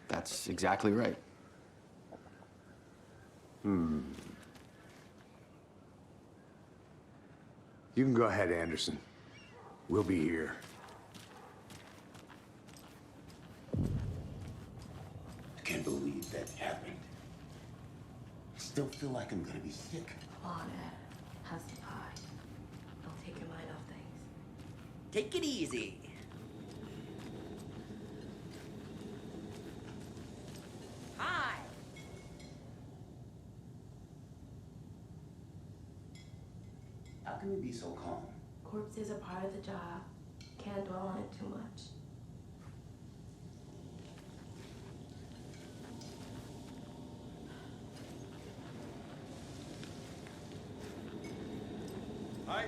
that's exactly right. You can go ahead, Anderson. We'll be here. I can't believe that happened. I still feel like I'm gonna be sick. Come on, Ed. Have some pie. Don't take your mind off things. Take it easy. Hi. How can you be so calm? Corpses are part of the job. Can't dwell on it too much. Hi.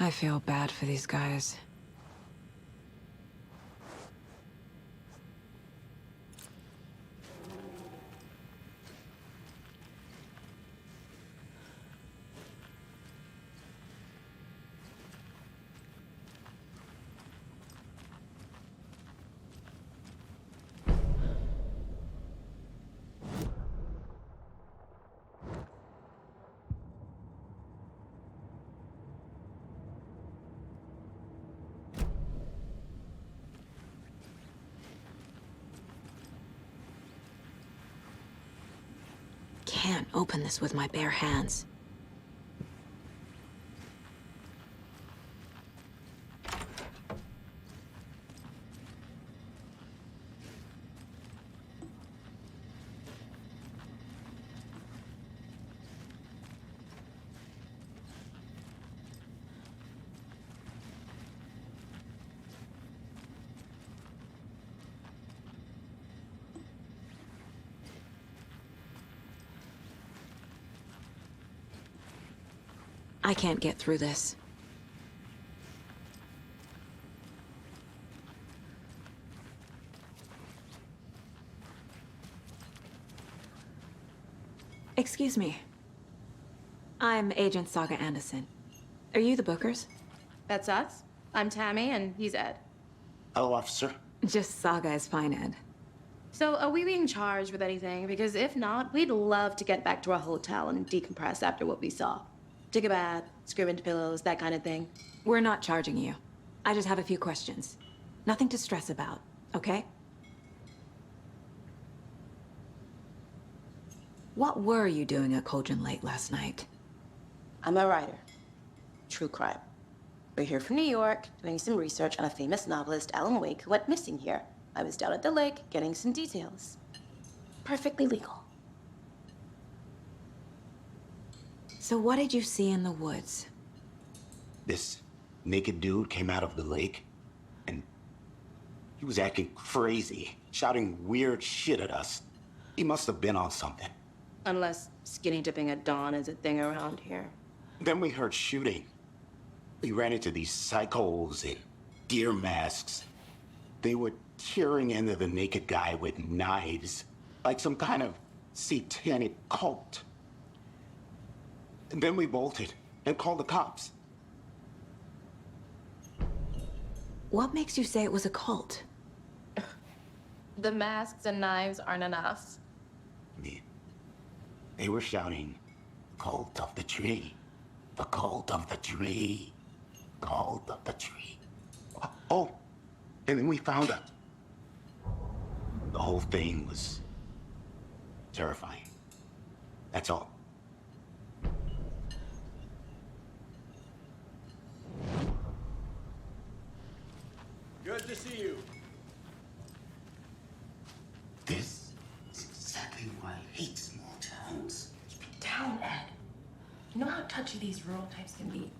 I feel bad for these guys. Can't open this with my bare hands. I can't get through this. Excuse me. I'm Agent Saga Anderson. Are you the Bookers? That's us. I'm Tammy, and he's Ed. Hello, officer. Just Saga is fine, Ed. So, are we being charged with anything? Because if not, we'd love to get back to our hotel and decompress after what we saw. Take a bath, scream into pillows, that kind of thing. We're not charging you. I just have a few questions. Nothing to stress about, okay? What were you doing at Cauldron Lake last night? I'm a writer. True crime. We're here from New York, doing some research on a famous novelist, Alan Wake, who went missing here. I was down at the lake, getting some details. Perfectly legal. So what did you see in the woods? This naked dude came out of the lake, and he was acting crazy, shouting weird shit at us. He must have been on something. Unless skinny dipping at dawn is a thing around here. Then we heard shooting. We ran into these psychos in deer masks. They were tearing into the naked guy with knives, like some kind of satanic cult. And then we bolted and called the cops. What makes you say it was a cult? The masks and knives aren't enough. They were shouting, "Cult of the tree, the cult of the tree, cult of the tree." Oh, and then we found out. The whole thing was terrifying. That's all. Good to see you. This is exactly why I hate small towns. Keep it down, Ed. You know how touchy these rural types can be.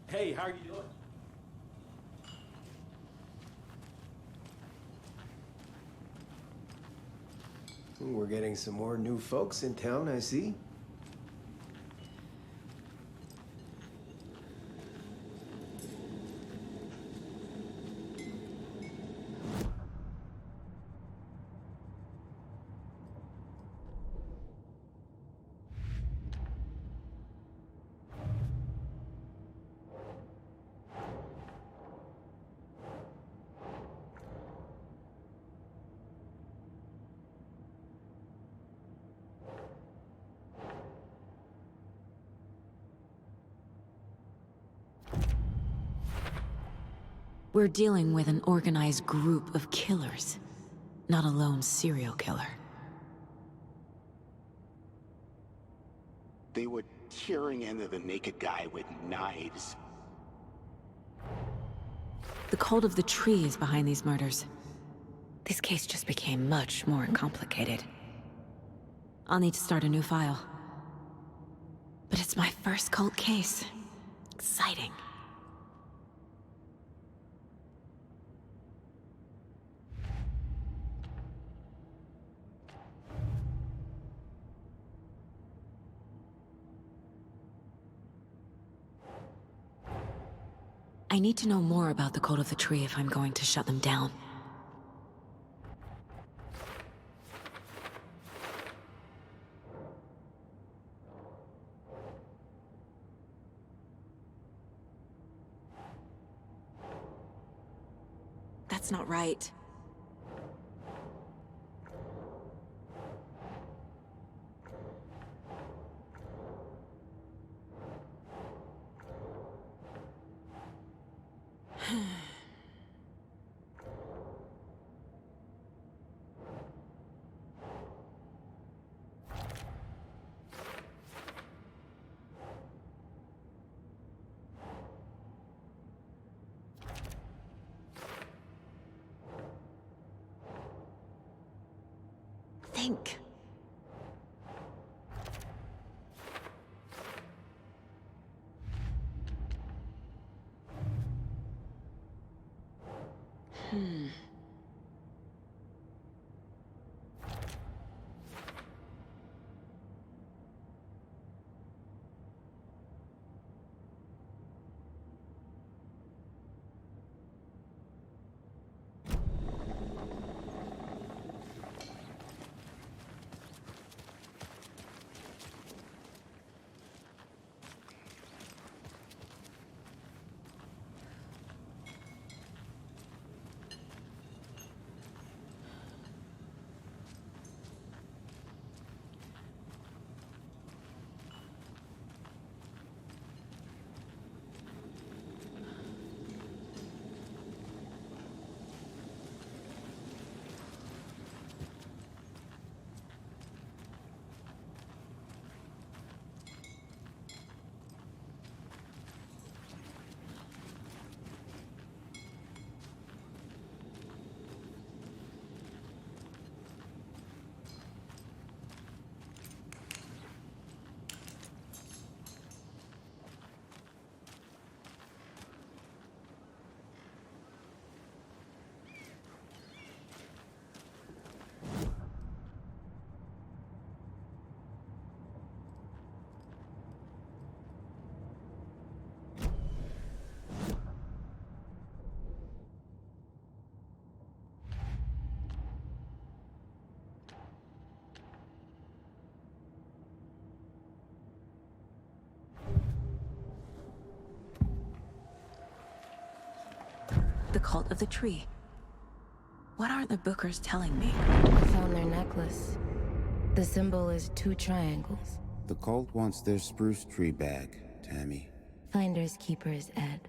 Hey, how are you doing? We're getting some more new folks in town, I see. We're dealing with an organized group of killers, not a lone serial killer. They were tearing into the naked guy with knives. The cult of the tree is behind these murders. This case just became much more complicated. I'll need to start a new file. But it's my first cult case. Exciting. I need to know more about the Cult of the Tree if I'm going to shut them down. That's not right. Think. The Cult of the Tree. What are the Bookers telling me? I found their necklace. The symbol is 2 triangles. The cult wants their spruce tree back, Tammy. Finders keepers, Ed.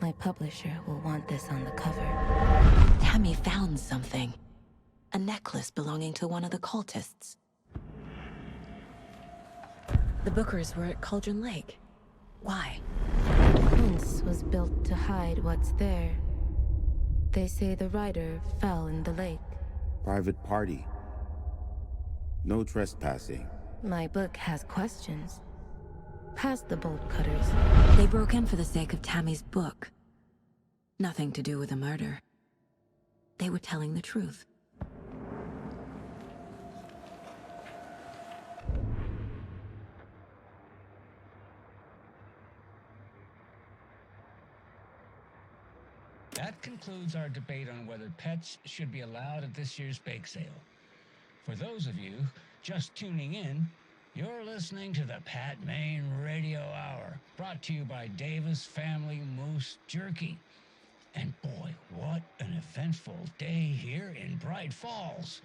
My publisher will want this on the cover. Tammy found something. A necklace belonging to one of the cultists. The Bookers were at Cauldron Lake. Why? Once was built to hide what's there. They say the rider fell in the lake. Private party. No trespassing. My book has questions. Past the bolt cutters. They broke in for the sake of Tammy's book. Nothing to do with the murder. They were telling the truth. That concludes our debate on whether pets should be allowed at this year's bake sale. For those of you just tuning in, you're listening to the Pat Maine Radio Hour, brought to you by Davis Family Moose Jerky. And boy, what an eventful day here in Bright Falls.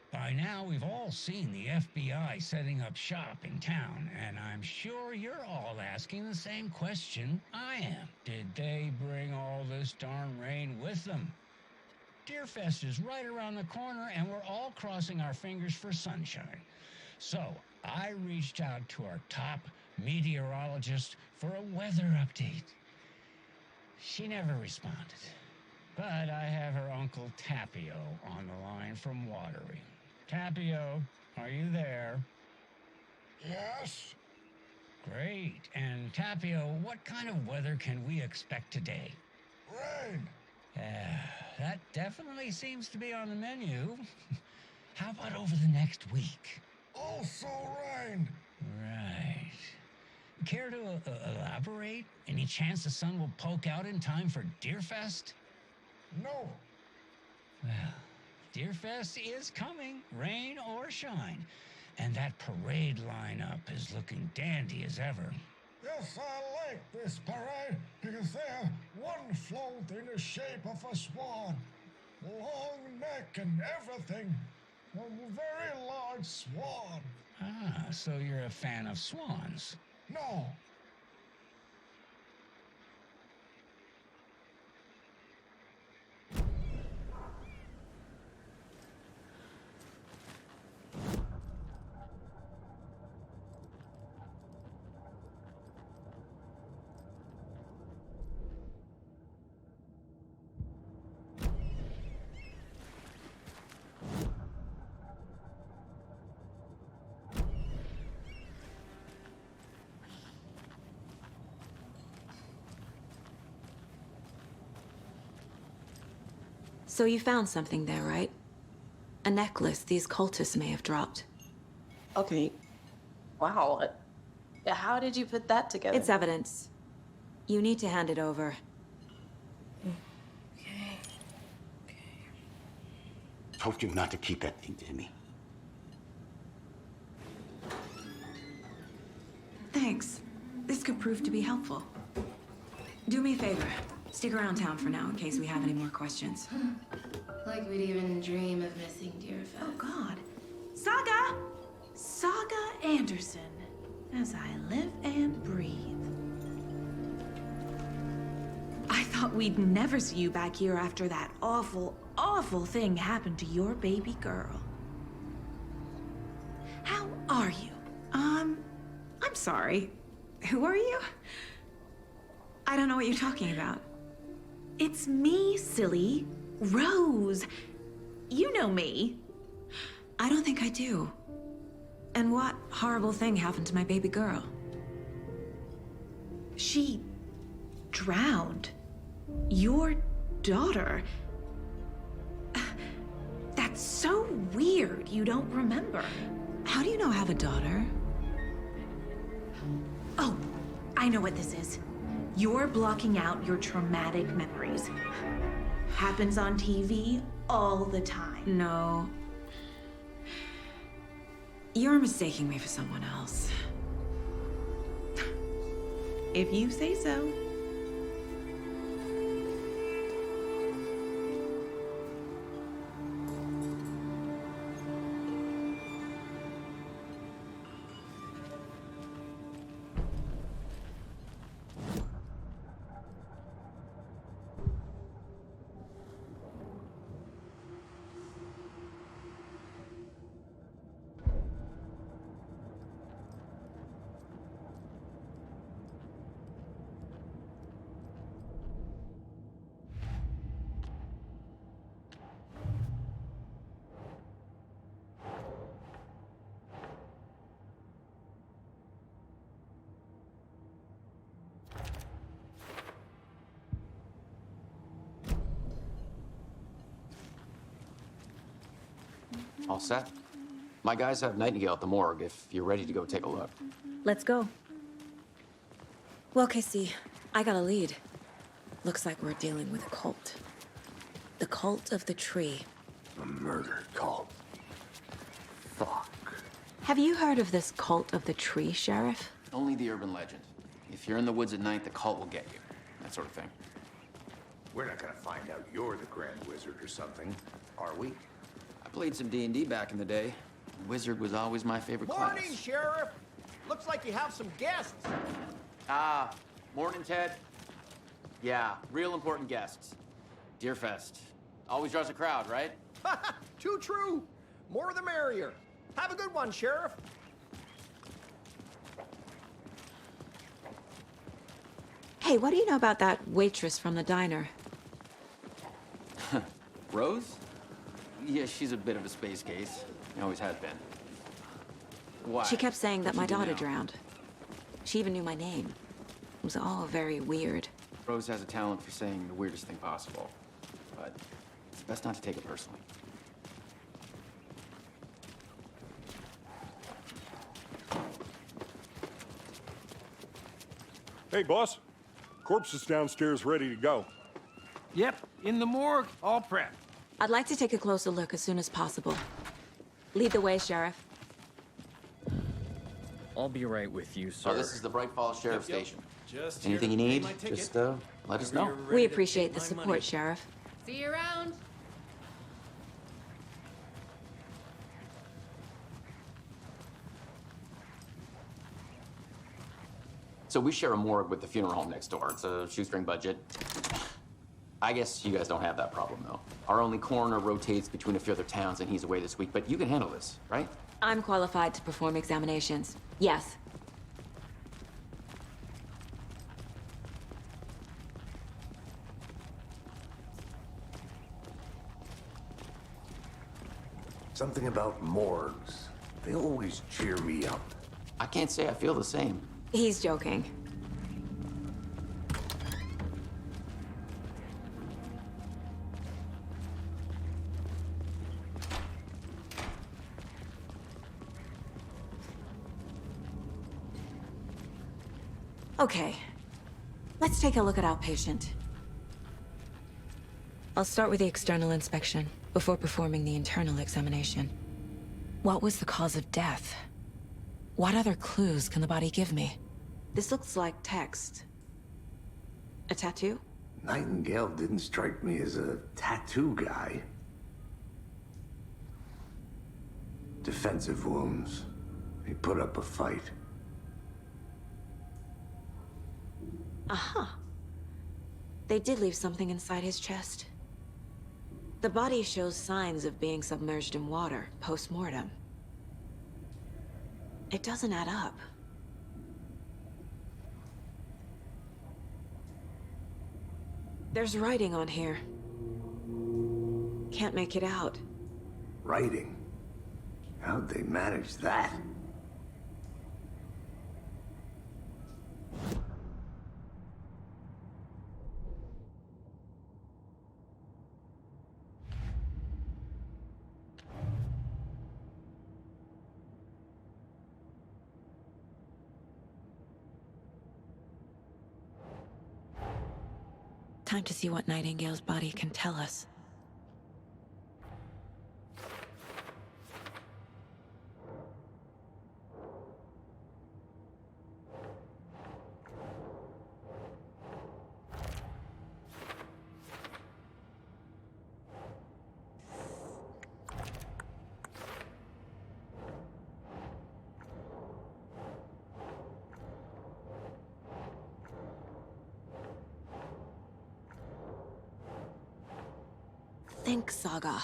By now, we've all seen the FBI setting up shop in town, and I'm sure you're all asking the same question I am. Did they bring all this darn rain with them? Deerfest is right around the corner, and we're all crossing our fingers for sunshine. So, I reached out to our top meteorologist for a weather update. She never responded, but I have her Uncle Tapio on the line from Watery. Tapio, are you there? Yes? Great. And Tapio, what kind of weather can we expect today? Rain. That definitely seems to be on the menu. How about over the next week? Also rain. Right. Care to elaborate? Any chance the sun will poke out in time for Deerfest? No. Well, Deerfest is coming, rain or shine. And that parade lineup is looking dandy as ever. Yes, I like this parade because they have one float in the shape of a swan. Long neck and everything. A very large swan. Ah, so you're a fan of swans. No. So you found something there, right? A necklace these cultists may have dropped. Okay. Wow. How did you put that together? It's evidence. You need to hand it over. Told you not to keep that thing to me. Thanks. This could prove to be helpful. Do me a favor. Stick around town for now in case we have any more questions. Like we'd even dream of missing Deerfest. Oh, God. Saga! Saga Anderson. As I live and breathe. I thought we'd never see you back here after that awful, awful thing happened to your baby girl. How are you? I'm sorry. Who are you? I don't know what you're talking about. It's me, silly. Rose. You know me. I don't think I do. And what horrible thing happened to my baby girl? She drowned. Your daughter. That's so weird you don't remember. How do you know I have a daughter? Oh, I know what this is. You're blocking out your traumatic memories. Happens on TV all the time. No. You're mistaking me for someone else. If you say so. All set? My guys have Nightingale at the morgue if you're ready to go take a look. Let's go. Well, Casey, I got a lead. Looks like we're dealing with a cult. The cult of the tree. A murder cult. Fuck. Have you heard of this cult of the tree, Sheriff? Only the urban legend. If you're in the woods at night, the cult will get you. That sort of thing. We're not gonna find out you're the Grand Wizard or something, are we? I played some D&D back in the day. Wizard was always my favorite Morning, class. Sheriff! Looks like you have some guests. Ah, morning, Ted. Yeah, real important guests. Deerfest. Always draws a crowd, right? Too true. More the merrier. Have a good one, Sheriff. Hey, what do you know about that waitress from the diner? Rose? Yeah, she's a bit of a space case. Always has been. Why? She kept saying that my What'd you do daughter now? drowned. She even knew my name. It was all very weird. Rose has a talent for saying the weirdest thing possible, but it's best not to take it personally. Hey, boss. Corpse is downstairs ready to go. Yep, in the morgue, all prepped. I'd like to take a closer look as soon as possible. Lead the way, Sheriff. I'll be right with you, sir. Oh, this is the Bright Falls Sheriff Yep. Station. Just Anything you here to pay need, my ticket. just let us Whenever know. you're We ready to appreciate take the my support, money. Sheriff. See you around. So we share a morgue with the funeral home next door. It's a shoestring budget. I guess you guys don't have that problem, though. Our only coroner rotates between a few other towns, and he's away this week. But you can handle this, right? I'm qualified to perform examinations. Yes. Something about morgues. They always cheer me up. I can't say I feel the same. He's joking. Okay. Let's take a look at outpatient. I'll start with the external inspection before performing the internal examination. What was the cause of death? What other clues can the body give me? This looks like text. A tattoo? Nightingale didn't strike me as a tattoo guy. Defensive wounds. He put up a fight. Aha. They did leave something inside his chest. The body shows signs of being submerged in water post-mortem. It doesn't add up. There's writing on here. Can't make it out. Writing? How'd they manage that? Time to see what Nightingale's body can tell us. Think, Saga.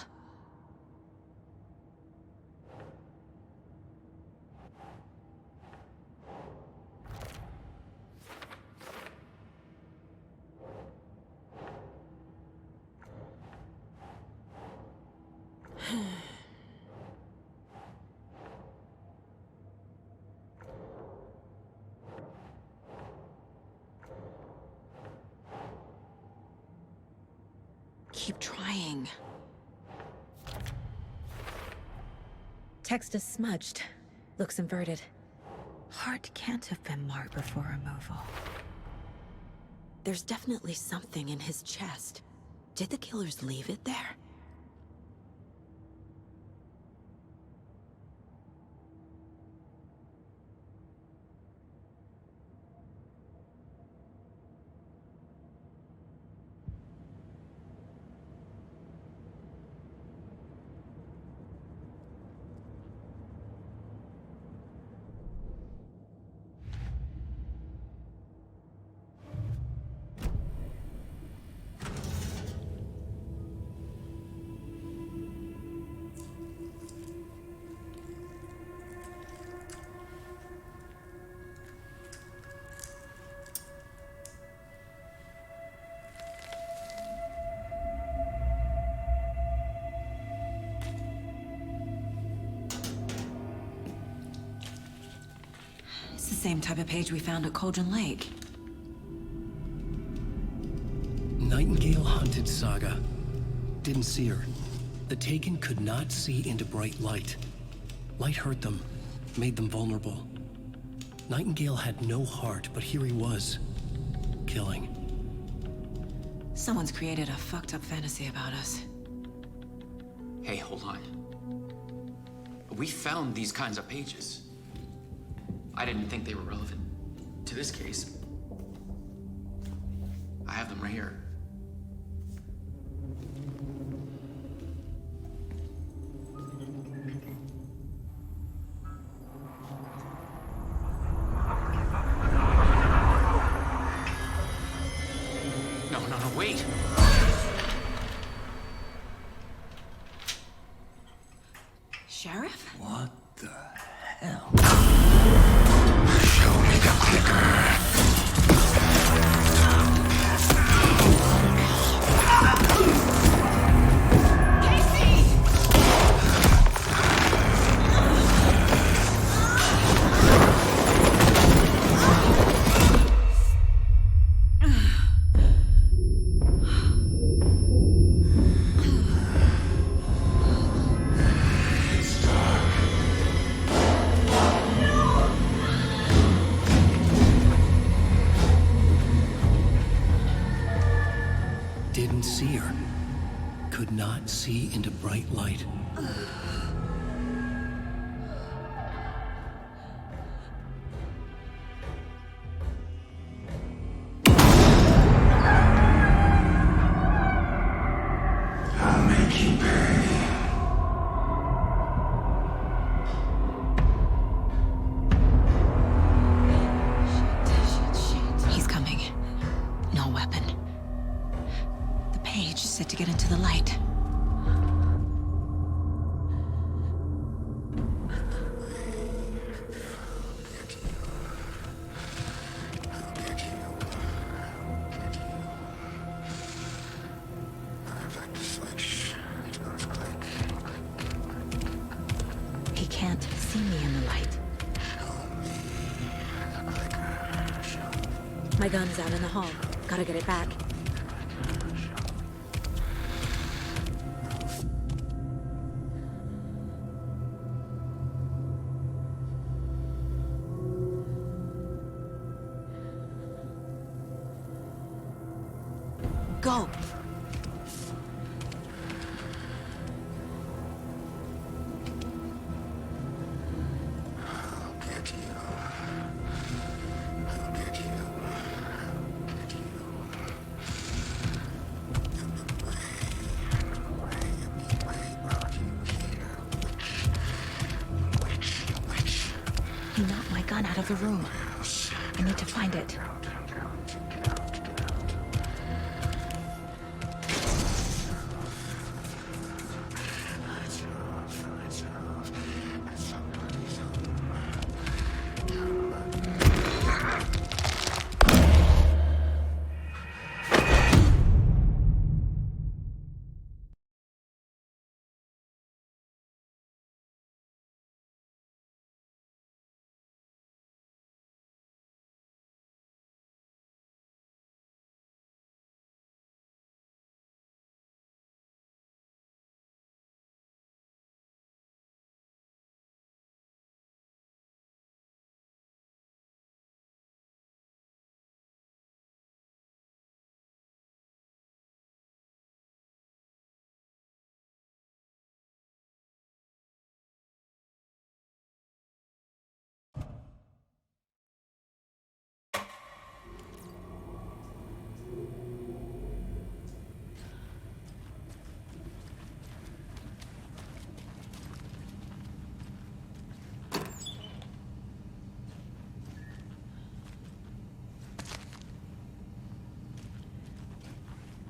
Keep trying. Text is smudged. Looks inverted. Heart can't have been marked before removal. There's definitely something in his chest. Did the killers leave it there? same type of page we found at Cauldron Lake. Nightingale hunted Saga. Didn't see her. The Taken could not see into bright light. Light hurt them, made them vulnerable. Nightingale had no heart, but here he was, killing. Someone's created a fucked up fantasy about us. Hey, hold on. We found these kinds of pages. I didn't think they were relevant to this case. I have them right here. No, wait! Sheriff? What the hell? Show me the clicker. Didn't see her. Could not see into bright light. I'll make you pay. He's coming. No weapon. The page said to get into the light. He can't see me in the light. My gun's out in the hall. Gotta get it back. Go! He knocked my gun out of the room. I need to find it.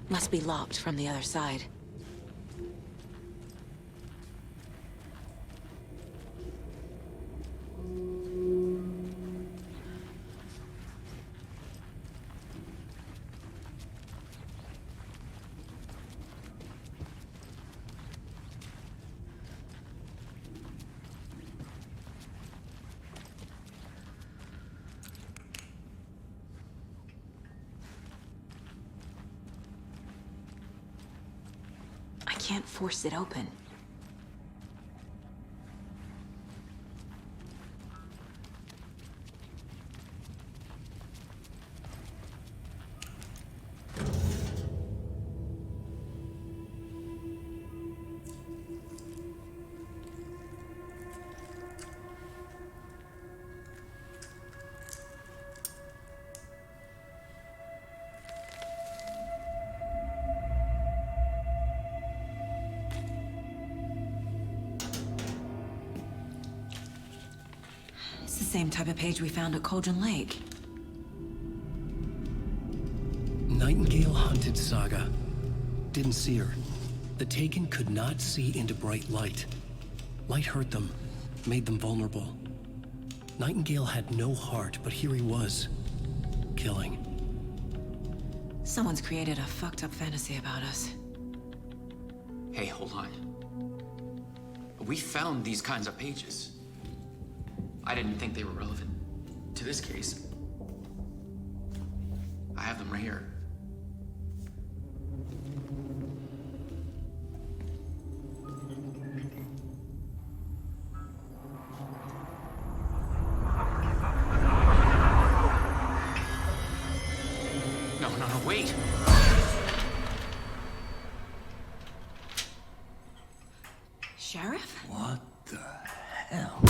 Must be locked from the other side. can't force it open. It's the same type of page we found at Cauldron Lake. Nightingale hunted Saga. Didn't see her. The Taken could not see into bright light. Light hurt them, made them vulnerable. Nightingale had no heart, but here he was, killing. Someone's created a fucked up fantasy about us. Hey, hold on. We found these kinds of pages. I didn't think they were relevant to this case. I have them right here. No, wait! Sheriff? What the hell?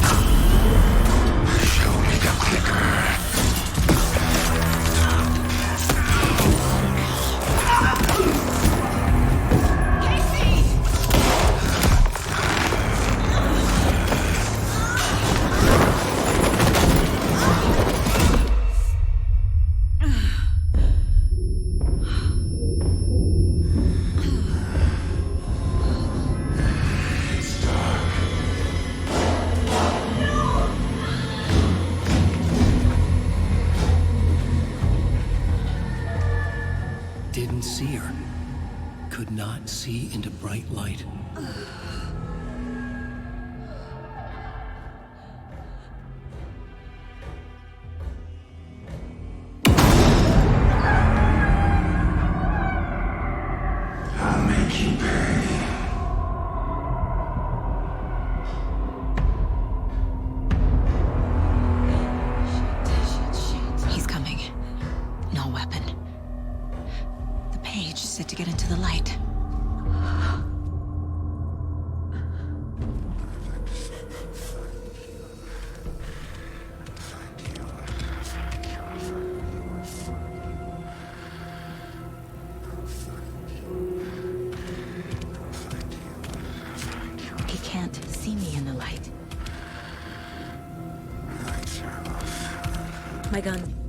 Didn't see her. Could not see into bright light. I'll make you pay. He's coming. No weapon. The page said to get into the light. He can't see me in the light. My gun.